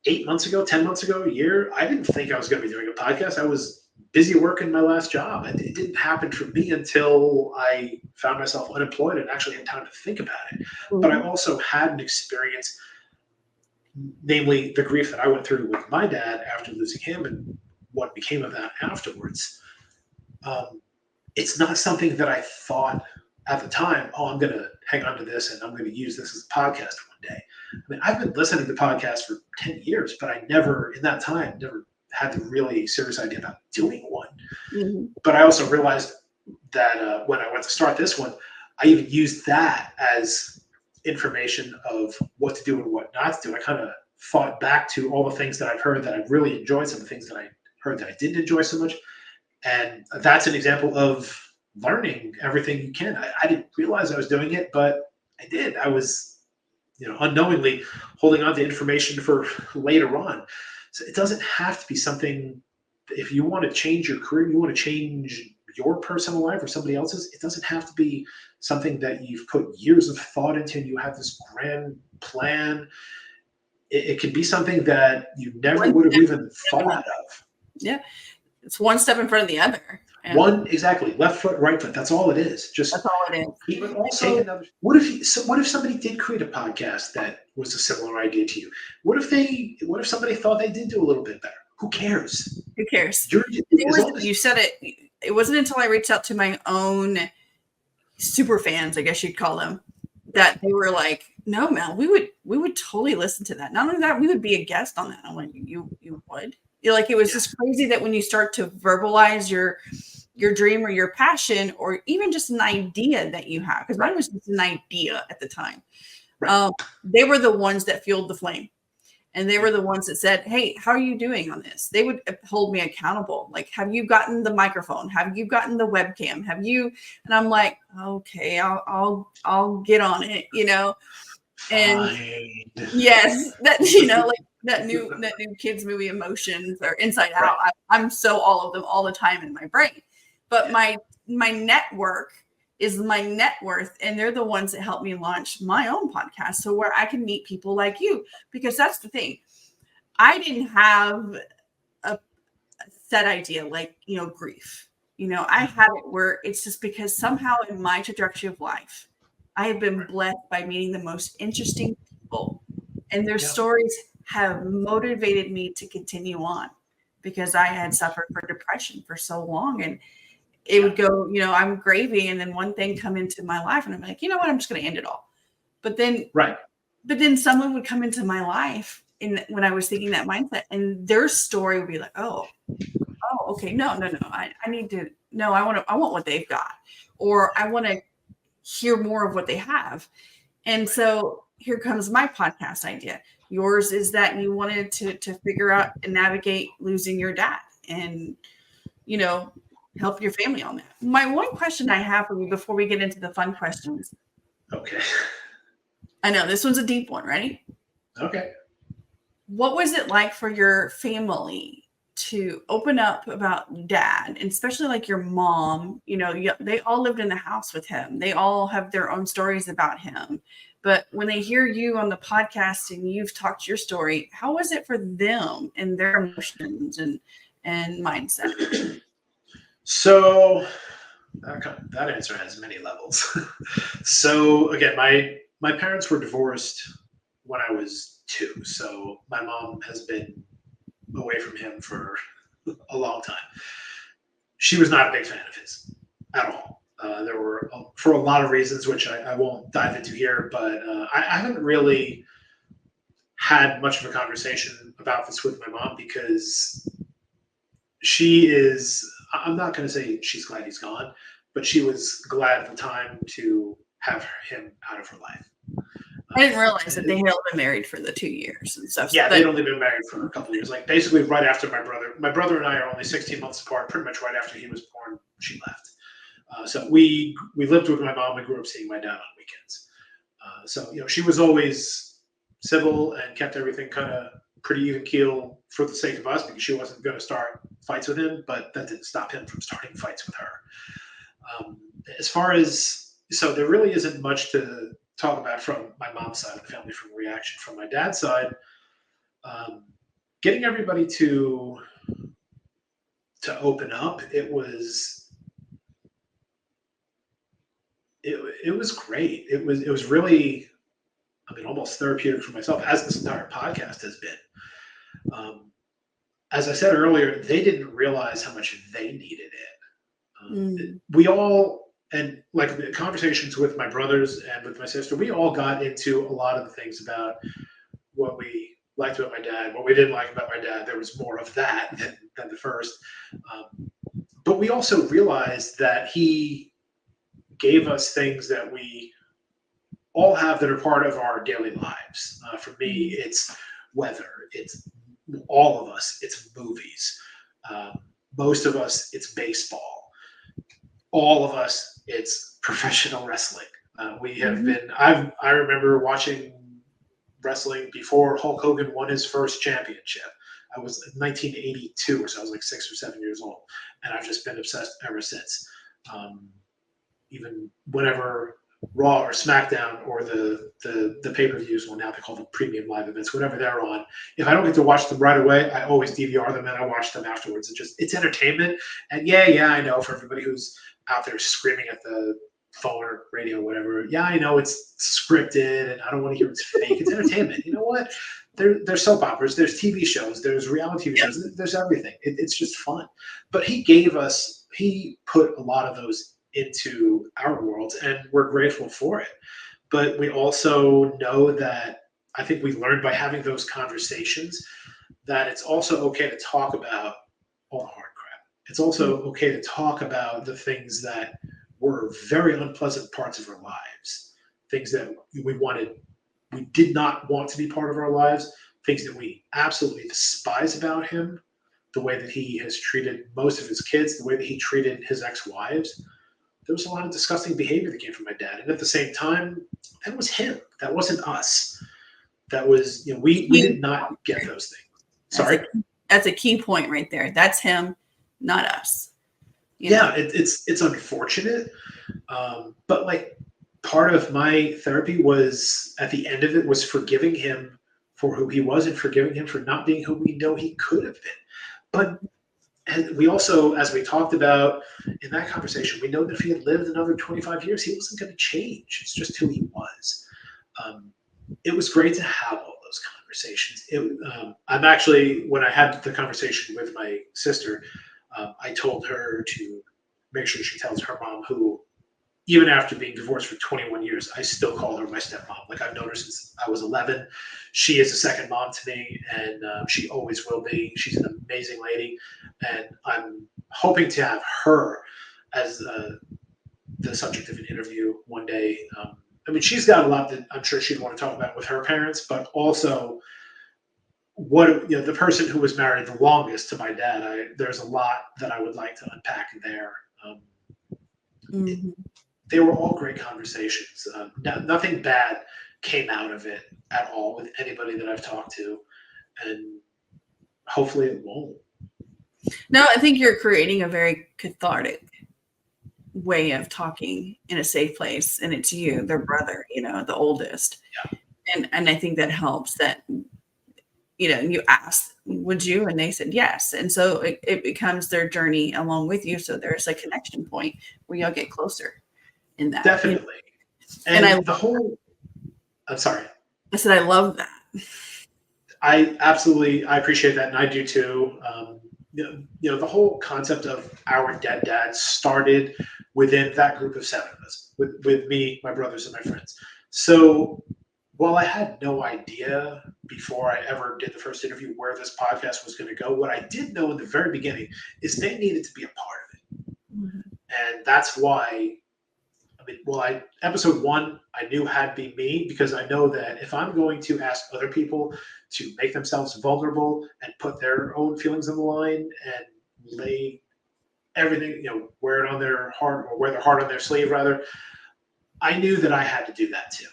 8 months ago, 10 months ago, a year, I didn't think I was going to be doing a podcast. I was busy working my last job. It didn't happen for me until I found myself unemployed and actually had time to think about it. But I also had an experience, namely the grief that I went through with my dad after losing him and what became of that afterwards. It's not something that I thought at the time, I'm going to hang on to this and I'm going to use this as a podcast one day. I mean, I've been listening to podcasts for 10 years, but I never had the really serious idea about doing one. But I also realized that when I went to start this one, I even used that as information of what to do and what not to do. I kind of thought back to all the things that I've heard that I really enjoyed, some of the things that I heard that I didn't enjoy so much. And that's an example of learning everything you can. I didn't realize I was doing it, but I did. I was, unknowingly holding on to information for later on. So it doesn't have to be something, if you want to change your career, you want to change your personal life or somebody else's, it doesn't have to be something that you've put years of thought into and you have this grand plan. It could be something that you never would have even thought of. Yeah. It's one step in front of the other. Exactly. Left foot, right foot. That's all it is. That's all it is. What if somebody did create a podcast that was a similar idea to you? What if somebody thought they did do a little bit better? Who cares? You said it. It wasn't until I reached out to my own super fans, I guess you'd call them, that they were like, "No, Mel, we would totally listen to that. Not only that, we would be a guest on that." I'm like, "You would?" It was just crazy that when you start to verbalize your dream or your passion, or even just an idea that you have, because mine was just an idea at the time. They were the ones that fueled the flame. And they were the ones that said, "Hey, how are you doing on this?" They would hold me accountable. Like, "Have you gotten the microphone? Have you gotten the webcam? Have you?" And I'm like, "Okay, I'll get on it," And yes, that like that new kids movie Emotions or Inside Out. I'm so all of them all the time in my brain. But my network is my net worth, and they're the ones that help me launch my own podcast, so where I can meet people like you. Because that's the thing, I didn't have a set idea like grief. I had it where it's just because somehow in my trajectory of life, I have been blessed by meeting the most interesting people, and their stories have motivated me to continue on, because I had suffered from depression for so long, and it would go, I'm gravy, and then one thing come into my life, and I'm like, you know what, I'm just going to end it all. But then someone would come into my life when I was thinking that mindset, and their story would be like, oh, okay, no, I need to, no, I want what they've got, or I want to hear more of what they have. And so here comes my podcast idea. Yours is that you wanted to figure out and navigate losing your dad, and help your family on that. My one question I have for you before we get into the fun questions. Okay. I know this one's a deep one. Ready? Okay. What was it like for your family to open up about dad, and especially like your mom? They all lived in the house with him. They all have their own stories about him. But when they hear you on the podcast and you've talked your story, how was it for them and their emotions and mindset? So that answer has many levels. So again, my parents were divorced when I was 2. So my mom has been away from him for a long time. She was not a big fan of his at all. There were, for a lot of reasons, which I won't dive into here, but I haven't really had much of a conversation about this with my mom, because I'm not going to say she's glad he's gone, but she was glad at the time to have him out of her life. I didn't realize that they had been married for the 2 years and stuff. Yeah, they'd only been married for a couple of years. Like basically right after my brother and I are only 16 months apart. Pretty much right after he was born, she left. So we lived with my mom and grew up seeing my dad on weekends. So she was always civil and kept everything kind of pretty even keel for the sake of us, because she wasn't going to start fights with him, but that didn't stop him from starting fights with her. As far as, so there really isn't much to talk about from my mom's side of the family, from reaction from my dad's side. Getting everybody to open up, it was great. It was really, almost therapeutic for myself, as this entire podcast has been. As I said earlier, they didn't realize how much they needed it. We all, and like the conversations with my brothers and with my sister, we all got into a lot of the things about what we liked about my dad, what we didn't like about my dad. There was more of that than the first. But we also realized that he gave us things that we all have that are part of our daily lives. For me, it's weather. It's all of us. It's movies. Most of us, it's baseball. All of us, it's professional wrestling. We have been. I remember watching wrestling before Hulk Hogan won his first championship. I was in 1982, so I was like 6 or 7 years old, and I've just been obsessed ever since. Even whenever Raw or SmackDown or the pay-per-views, well, now they call them premium live events, whenever they're on, if I don't get to watch them right away, I always DVR them and I watch them afterwards. It's entertainment. And yeah, I know, for everybody who's out there screaming at the phone or radio or whatever, yeah, I know it's scripted and I don't want to hear it's fake. It's entertainment. You know what? There's soap operas, there's TV shows, there's reality TV shows, there's everything. It's just fun. But he put a lot of those into our worlds, and we're grateful for it. But we also know that, I think we learned by having those conversations, that it's also okay to talk about all the hard crap. It's also okay to talk about the things that were very unpleasant parts of our lives, things that we did not want to be part of our lives, things that we absolutely despise about him, the way that he has treated most of his kids, the way that he treated his ex-wives. There was a lot of disgusting behavior that came from my dad. And at the same time, that was him. That wasn't us. That was, we did not get those things. Sorry? That's a key point right there. That's him, not us. It's unfortunate. But like, part of my therapy was, at the end of it, was forgiving him for who he was and forgiving him for not being who we know he could have been. But And we also, as we talked about in that conversation, we know that if he had lived another 25 years, he wasn't going to change. It's just who he was. It was great to have all those conversations. I'm actually, when I had the conversation with my sister, I told her to make sure she tells her mom, who, even after being divorced for 21 years, I still call her my stepmom. Like, I've known her since I was 11. She is a second mom to me, and she always will be. She's an amazing lady, and I'm hoping to have her as the subject of an interview one day. I mean, she's got a lot that I'm sure she'd want to talk about with her parents, but also the person who was married the longest to my dad. There's a lot that I would like to unpack there. They were all great conversations. Nothing bad came out of it at all with anybody that I've talked to, and hopefully it won't. No, I think you're creating a very cathartic way of talking in a safe place, and it's you, their brother, the oldest. Yeah. And I think that helps, that you asked, would you, and they said yes, and so it becomes their journey along with you, so there's a connection point where y'all get closer in that. Definitely. And I'm sorry, I said I love that. I appreciate that, and I do too. The whole concept of our dead dads started within that group of 7 of us, with me, my brothers, and my friends. So while I had no idea before I ever did the first interview where this podcast was going to go, what I did know in the very beginning is they needed to be a part of it. And that's why, episode 1, I knew had to be me, because I know that if I'm going to ask other people to make themselves vulnerable and put their own feelings on the line and lay everything, wear it on their heart, or wear their heart on their sleeve, rather, I knew that I had to do that too.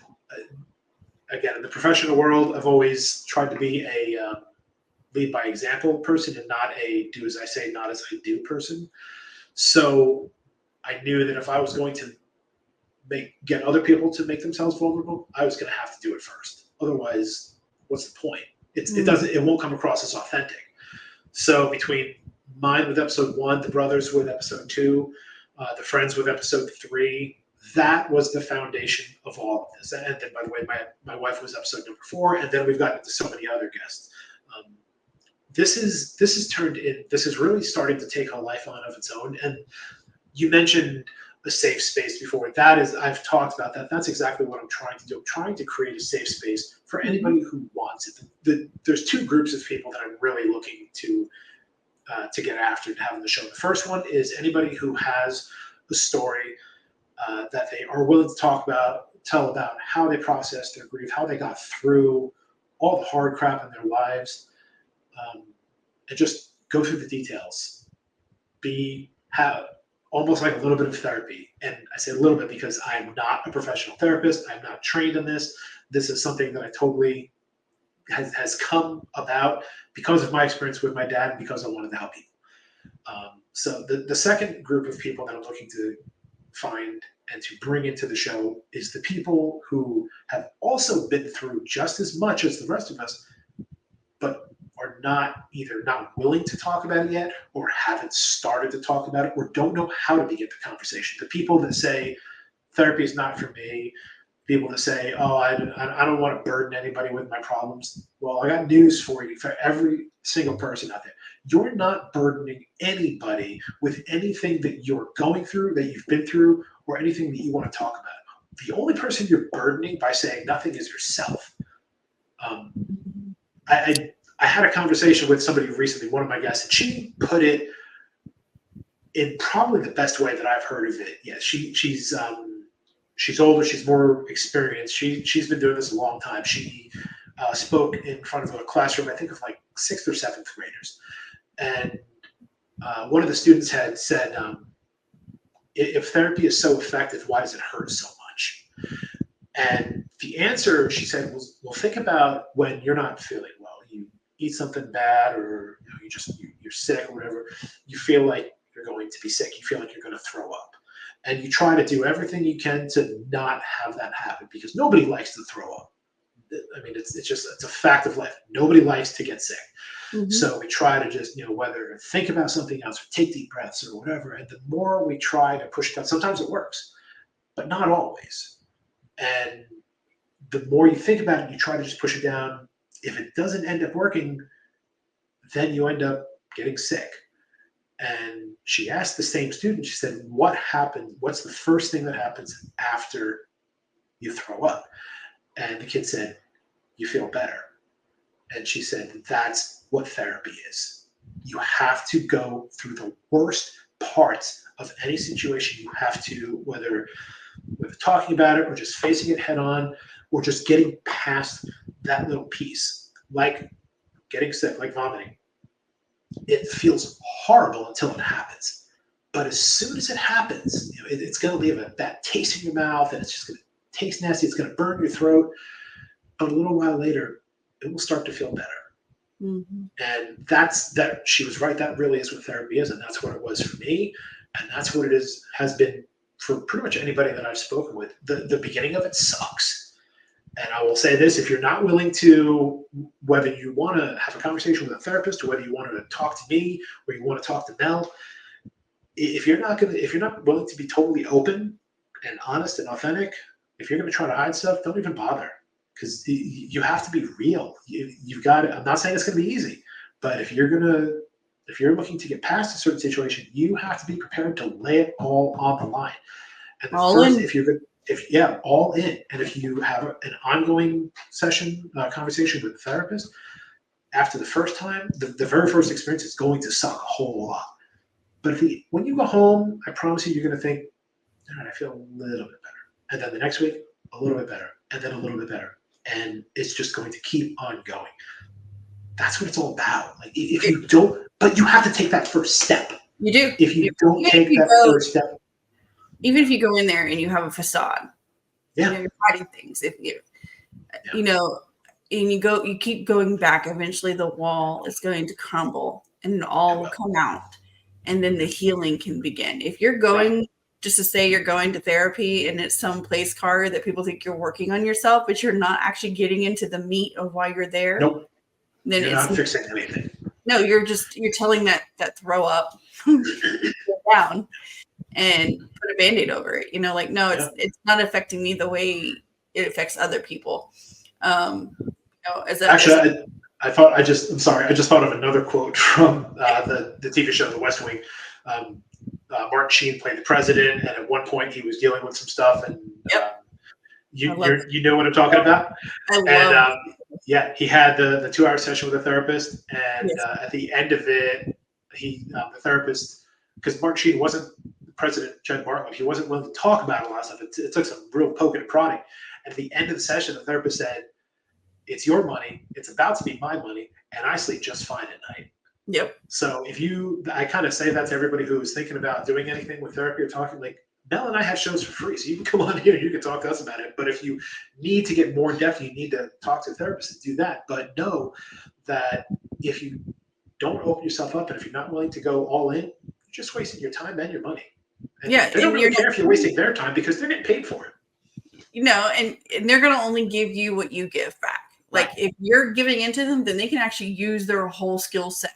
Again, in the professional world, I've always tried to be a lead by example person, and not a do as I say, not as I do person. So I knew that if I was going to get other people to make themselves vulnerable, I was going to have to do it first. Otherwise, what's the point? It won't come across as authentic. So between mine with episode 1, the brothers with episode 2, the friends with episode 3, that was the foundation of all of this. And then, by the way, my wife was episode number 4, and then we've gotten into so many other guests. This is really starting to take a life on of its own. And you mentioned a safe space before. I've talked about that. That's exactly what I'm trying to do. I'm trying to create a safe space for anybody who wants it. There's 2 groups of people that I'm really looking to get after to have on the show. The first one is anybody who has a story that they are willing to tell about how they processed their grief, how they got through all the hard crap in their lives, and just go through the details. Have almost like a little bit of therapy. And I say a little bit because I'm not a professional therapist. I'm not trained in this. This is something that I totally has come about because of my experience with my dad and because I wanted to help people. So the second group of people that I'm looking to find and to bring into the show is the people who have also been through just as much as the rest of us, but are either not willing to talk about it yet, or haven't started to talk about it, or don't know how to begin the conversation. The people that say therapy is not for me, people that say, oh, I don't want to burden anybody with my problems. Well, I got news for you, for every single person out there. You're not burdening anybody with anything that you're going through, that you've been through, or anything that you want to talk about. The only person you're burdening by saying nothing is yourself. I had a conversation with somebody recently, one of my guests, and she put it in probably the best way that I've heard of it. Yeah, she's older, she's more experienced. She's been doing this a long time. She spoke in front of a classroom, I think of like 6th or 7th graders, and one of the students had said, "If therapy is so effective, why does it hurt so much?" And the answer, she said, was, "Well, think about when you're not feeling well. You eat something bad, or you're sick or whatever. You feel like you're going to be sick. You feel like you're going to throw up, and you try to do everything you can to not have that happen, because nobody likes to throw up. I mean, it's a fact of life. Nobody likes to get sick. Mhm. So we try to just, whether think about something else or take deep breaths or whatever. And the more we try to push it down, sometimes it works, but not always. And the more you think about it, you try to just push it down. If it doesn't end up working, then you end up getting sick. And she asked the same student, she said, what happened? What's the first thing that happens after you throw up? And the kid said, you feel better. And she said, that's what therapy is. You have to go through the worst parts of any situation. You have to, whether talking about it or just facing it head on or just getting past that little piece, like getting sick, like vomiting. It feels horrible until it happens. But as soon as it happens, it's going to leave a bad taste in your mouth and it's just going to taste nasty. It's going to burn your throat. But a little while later, it will start to feel better. Mm-hmm. And that she was right. That really is what therapy is. And that's what it was for me. And that's what it has been for pretty much anybody that I've spoken with. The beginning of it sucks. And I will say this, if you're not willing to, whether you want to have a conversation with a therapist or whether you want to talk to me or you want to talk to Mel, if you're not willing to be totally open and honest and authentic, if you're going to try to hide stuff, don't even bother. Because you have to be real. You've got to, I'm not saying it's going to be easy, but if you're looking to get past a certain situation, you have to be prepared to lay it all on the line. And all in. All in. And if you have an ongoing session, conversation with a therapist, after the first time, the very first experience is going to suck a whole lot. But when you go home, I promise you're going to think, all right, I feel a little bit better. And then the next week, a little bit better. And then a little bit better. And it's just going to keep on going. That's what it's all about. Like if you don't, but you have to take that first step. You do. If you don't take that first step. Even if you go in there and you have a facade, yeah, you're hiding things. If and you keep going back, eventually the wall is going to crumble and it all will come out. And then the healing can begin. If you're going just to say you're going to therapy and it's some place card that people think you're working on yourself, but you're not actually getting into the meat of why you're there. Nope. Then you're not fixing anything. No, you're telling that throw up down and put a Band-Aid over it. It's not affecting me the way it affects other people. I'm sorry. I just thought of another quote from the TV show The West Wing. Martin Sheen played the president, and at one point he was dealing with some stuff, and you know what I'm talking about. He had the 2-hour session with a therapist, and at the end of it, the therapist, because Martin Sheen wasn't President Jed Bartlett, he wasn't willing to talk about a lot of stuff. It took some real poking and prodding. And at the end of the session, the therapist said, "It's your money. It's about to be my money, and I sleep just fine at night." Yep. So I kind of say that to everybody who is thinking about doing anything with therapy or talking, like, Mel and I have shows for free, so you can come on here, you can talk to us about it. But if you need to get more in depth, you need to talk to a therapist and do that. But know that if you don't open yourself up and if you're not willing to go all in, you're just wasting your time and your money. And they don't really care if you're wasting their time because they're getting paid for it. And they're going to only give you what you give back. Like if you're giving into them, then they can actually use their whole skill set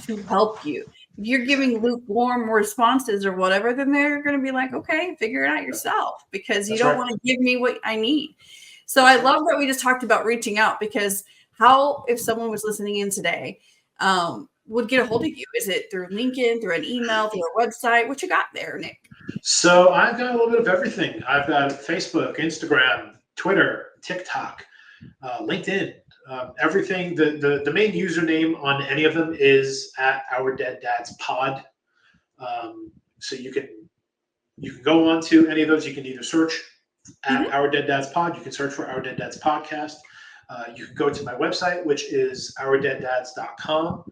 to help you. If you're giving lukewarm responses or whatever, then they're going to be like, okay, figure it out yourself because you don't want to give me what I need. So I love that we just talked about reaching out, because if someone was listening in today, would get a hold of you? Is it through LinkedIn, through an email, through a website? What you got there, Nick? So I've got a little bit of everything. I've got Facebook, Instagram, Twitter, TikTok, LinkedIn, everything. The main username on any of them is at Our Dead Dads Pod. So you can go on to any of those. You can either search at Our Dead Dads Pod. You can search for Our Dead Dads Podcast. You can go to my website, which is ourdeaddads.com.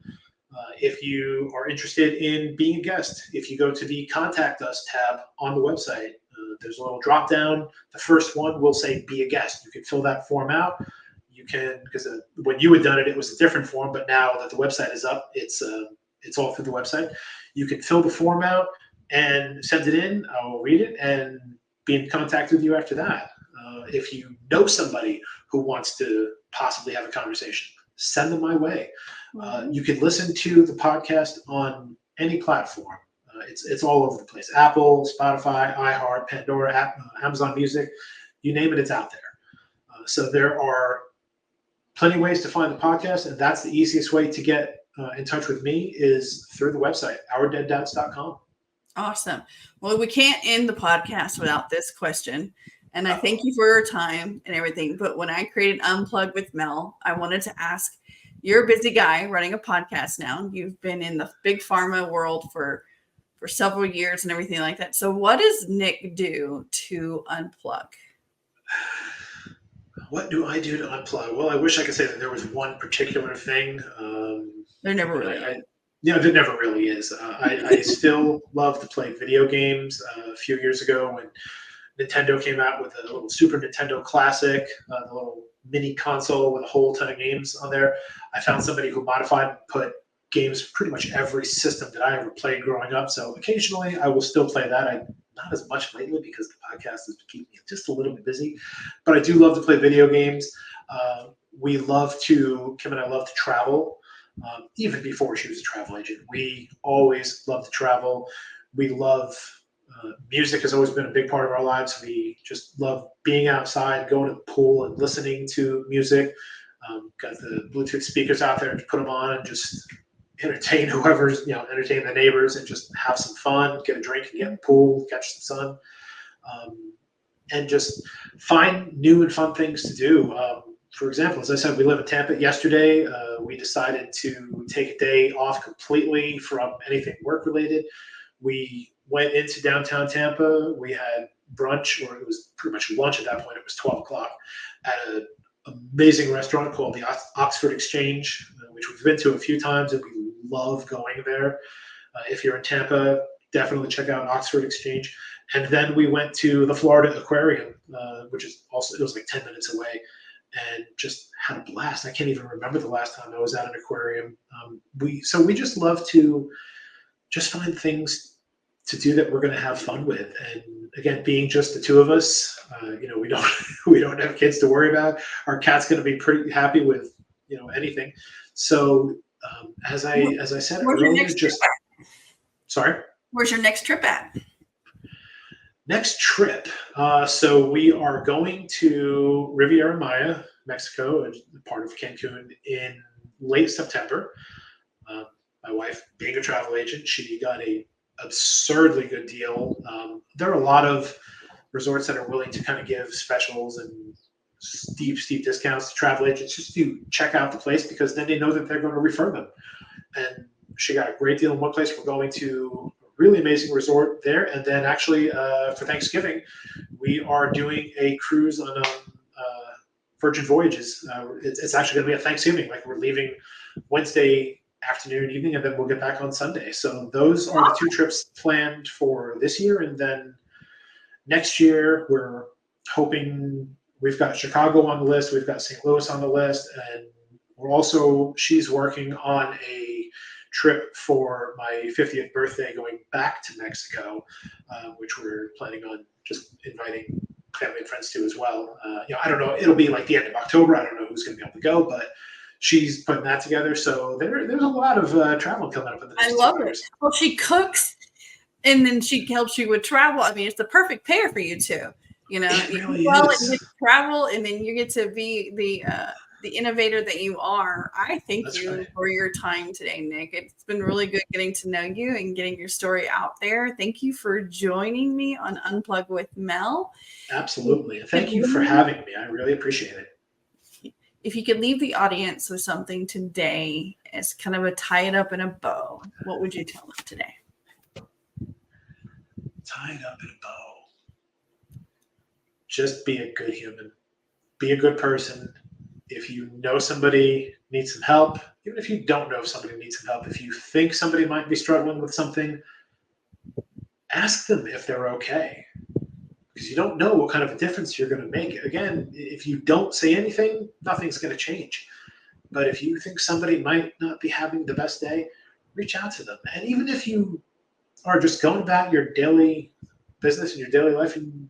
If you are interested in being a guest, if you go to the Contact Us tab on the website, there's a little drop down. The first one will say be a guest. You can fill that form out. You can, because when you had done it, it was a different form, but now that the website is up, it's all through the website. You can fill the form out and send it in. I will read it and be in contact with you after that. If you know somebody who wants to possibly have a conversation, send them my way. You can listen to the podcast on any platform. It's all over the place. Apple, Spotify, iHeart, Pandora, Amazon Music, you name it, it's out there. So there are plenty of ways to find the podcast, and that's the easiest way to get in touch with me is through the website, ourdeaddads.com. Awesome. Well, we can't end the podcast without this question. And I thank you for your time and everything. But when I created Unplug with Mel, I wanted to ask, you're a busy guy running a podcast now. You've been in the big pharma world for several years and everything like that. So what does Nick do to unplug? What do I do to unplug? Well, I wish I could say that there was one particular thing. There never really is. There never really is. I still love to play video games. A few years ago when Nintendo came out with a little Super Nintendo Classic, the little mini console with a whole ton of games on there, I found somebody who modified and put games pretty much every system that I ever played growing up. So occasionally I will still play that. Not as much lately because the podcast has been keeping me just a little bit busy, but I do love to play video games. Kim and I love to travel. Even before she was a travel agent, we always love to travel. We love music has always been a big part of our lives. We just love being outside, going to the pool and listening to music. Got the Bluetooth speakers out there to put them on and just entertain entertain the neighbors and just have some fun, get a drink and get in the pool, catch some sun, and just find new and fun things to do. For example, as I said, we live in Tampa. Yesterday, we decided to take a day off completely from anything work-related. We went into downtown Tampa. We had brunch, or it was pretty much lunch at that point. It was 12 o'clock at an amazing restaurant called the Oxford Exchange, which we've been to a few times, and we love going there. If you're in Tampa, definitely check out Oxford Exchange. And then we went to the Florida Aquarium, which is also, it was like 10 minutes away, and just had a blast. I can't even remember the last time I was at an aquarium. We just love to just find things to do that we're going to have fun with. And again, being just the two of us, we don't have kids to worry about. Our cat's going to be pretty happy with anything. So as I said earlier, sorry. Where's your next trip at? Next trip. So we are going to Riviera Maya, Mexico, part of Cancun, in late September. My wife, being a travel agent, she got a absurdly good deal. There are a lot of resorts that are willing to kind of give specials and steep discounts to travel agents just to check out the place, because then they know that they're going to refer them. And she got a great deal in one place. We're going to a really amazing resort there. And then actually for Thanksgiving, we are doing a cruise on Virgin Voyages. It's actually going to be a Thanksgiving. Like, we're leaving Wednesday afternoon, evening, and then we'll get back on Sunday. So those are the two trips planned for this year. And then next year, we're hoping, we've got Chicago on the list, we've got St. Louis on the list, and she's working on a trip for my 50th birthday going back to Mexico, which we're planning on just inviting family and friends to as well. I don't know, it'll be like the end of October. I don't know who's going to be able to go, but she's putting that together. So there's a lot of travel coming up in the next 2 years. Well, she cooks, and then she helps you with travel. I mean, it's the perfect pair for you two. You really you is. get to travel, and then you get to be the innovator that you are. I thank you for your time today, Nick. It's been really good getting to know you and getting your story out there. Thank you for joining me on Unplug with Mel. Absolutely. Thank you for having me. I really appreciate it. If you could leave the audience with something today as kind of a tie it up in a bow, what would you tell them today? Tie it up in a bow. Just be a good human. Be a good person. If you know somebody needs some help, even if you don't know if somebody needs some help, if you think somebody might be struggling with something, ask them if they're okay. Because you don't know what kind of a difference you're going to make. Again, if you don't say anything, nothing's going to change. But if you think somebody might not be having the best day, reach out to them. And even if you are just going about your daily business and your daily life and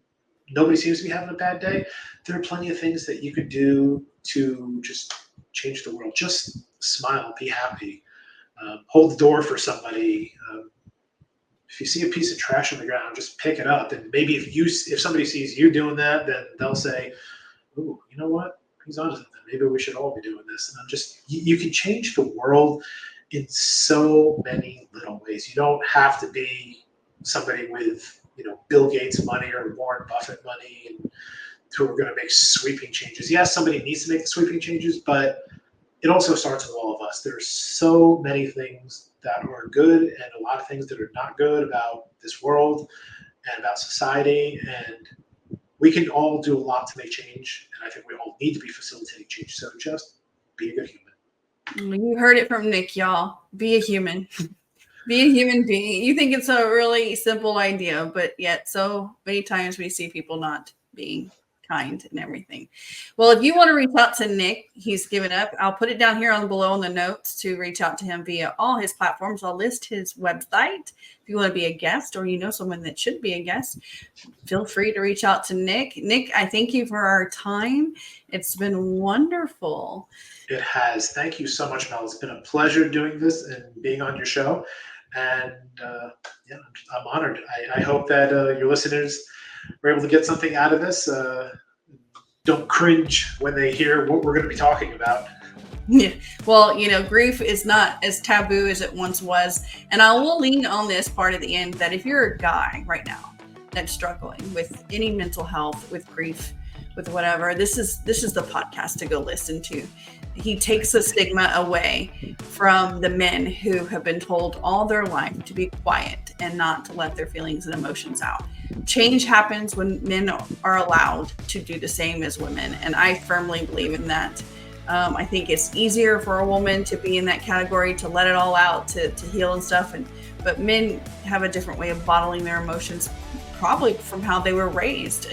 nobody seems to be having a bad day, there are plenty of things that you could do to just change the world. Just smile, be happy, hold the door for somebody. If you see a piece of trash on the ground, just pick it up. And maybe if somebody sees you doing that, then they'll say, "Ooh, you know what? He's on to something. Maybe we should all be doing this." And you can change the world in so many little ways. You don't have to be somebody with, Bill Gates money or Warren Buffett money and who are going to make sweeping changes. Yes, somebody needs to make the sweeping changes, but it also starts with all of us. There's so many things that are good and a lot of things that are not good about this world and about society. And we can all do a lot to make change. And I think we all need to be facilitating change. So just be a good human. You heard it from Nick, y'all. Be a human. Be a human being. You think it's a really simple idea, but yet so many times we see people not being kind and everything. Well, if you want to reach out to Nick, he's given up. I'll put it down here below in the notes to reach out to him via all his platforms. I'll list his website. If you want to be a guest or someone that should be a guest, feel free to reach out to Nick. Nick, I thank you for our time. It's been wonderful. It has. Thank you so much, Mel. It's been a pleasure doing this and being on your show. And I'm honored. I hope that your listeners were able to get something out of this. Don't cringe when they hear what we're going to be talking about. Yeah. Well, grief is not as taboo as it once was. And I will lean on this part at the end that if you're a guy right now that's struggling with any mental health, with grief, with whatever, this is the podcast to go listen to. He takes the stigma away from the men who have been told all their life to be quiet and not to let their feelings and emotions out. Change happens when men are allowed to do the same as women. And I firmly believe in that. I think it's easier for a woman to be in that category, to let it all out, to heal and stuff. But men have a different way of bottling their emotions, probably from how they were raised.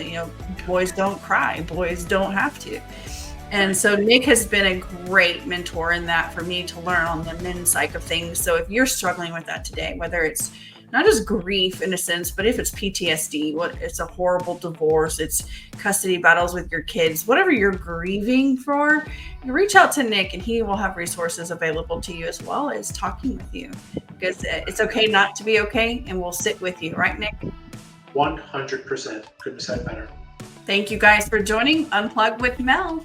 Boys don't cry. Boys don't have to. And so Nick has been a great mentor in that for me to learn on the men's side of things. So if you're struggling with that today, whether it's not just grief in a sense, but if it's PTSD, it's a horrible divorce, it's custody battles with your kids, whatever you're grieving for, you reach out to Nick and he will have resources available to you as well as talking with you, because it's okay not to be okay, and we'll sit with you. Right, Nick? 100%. Couldn't have said better. Thank you guys for joining Unplug with Mel.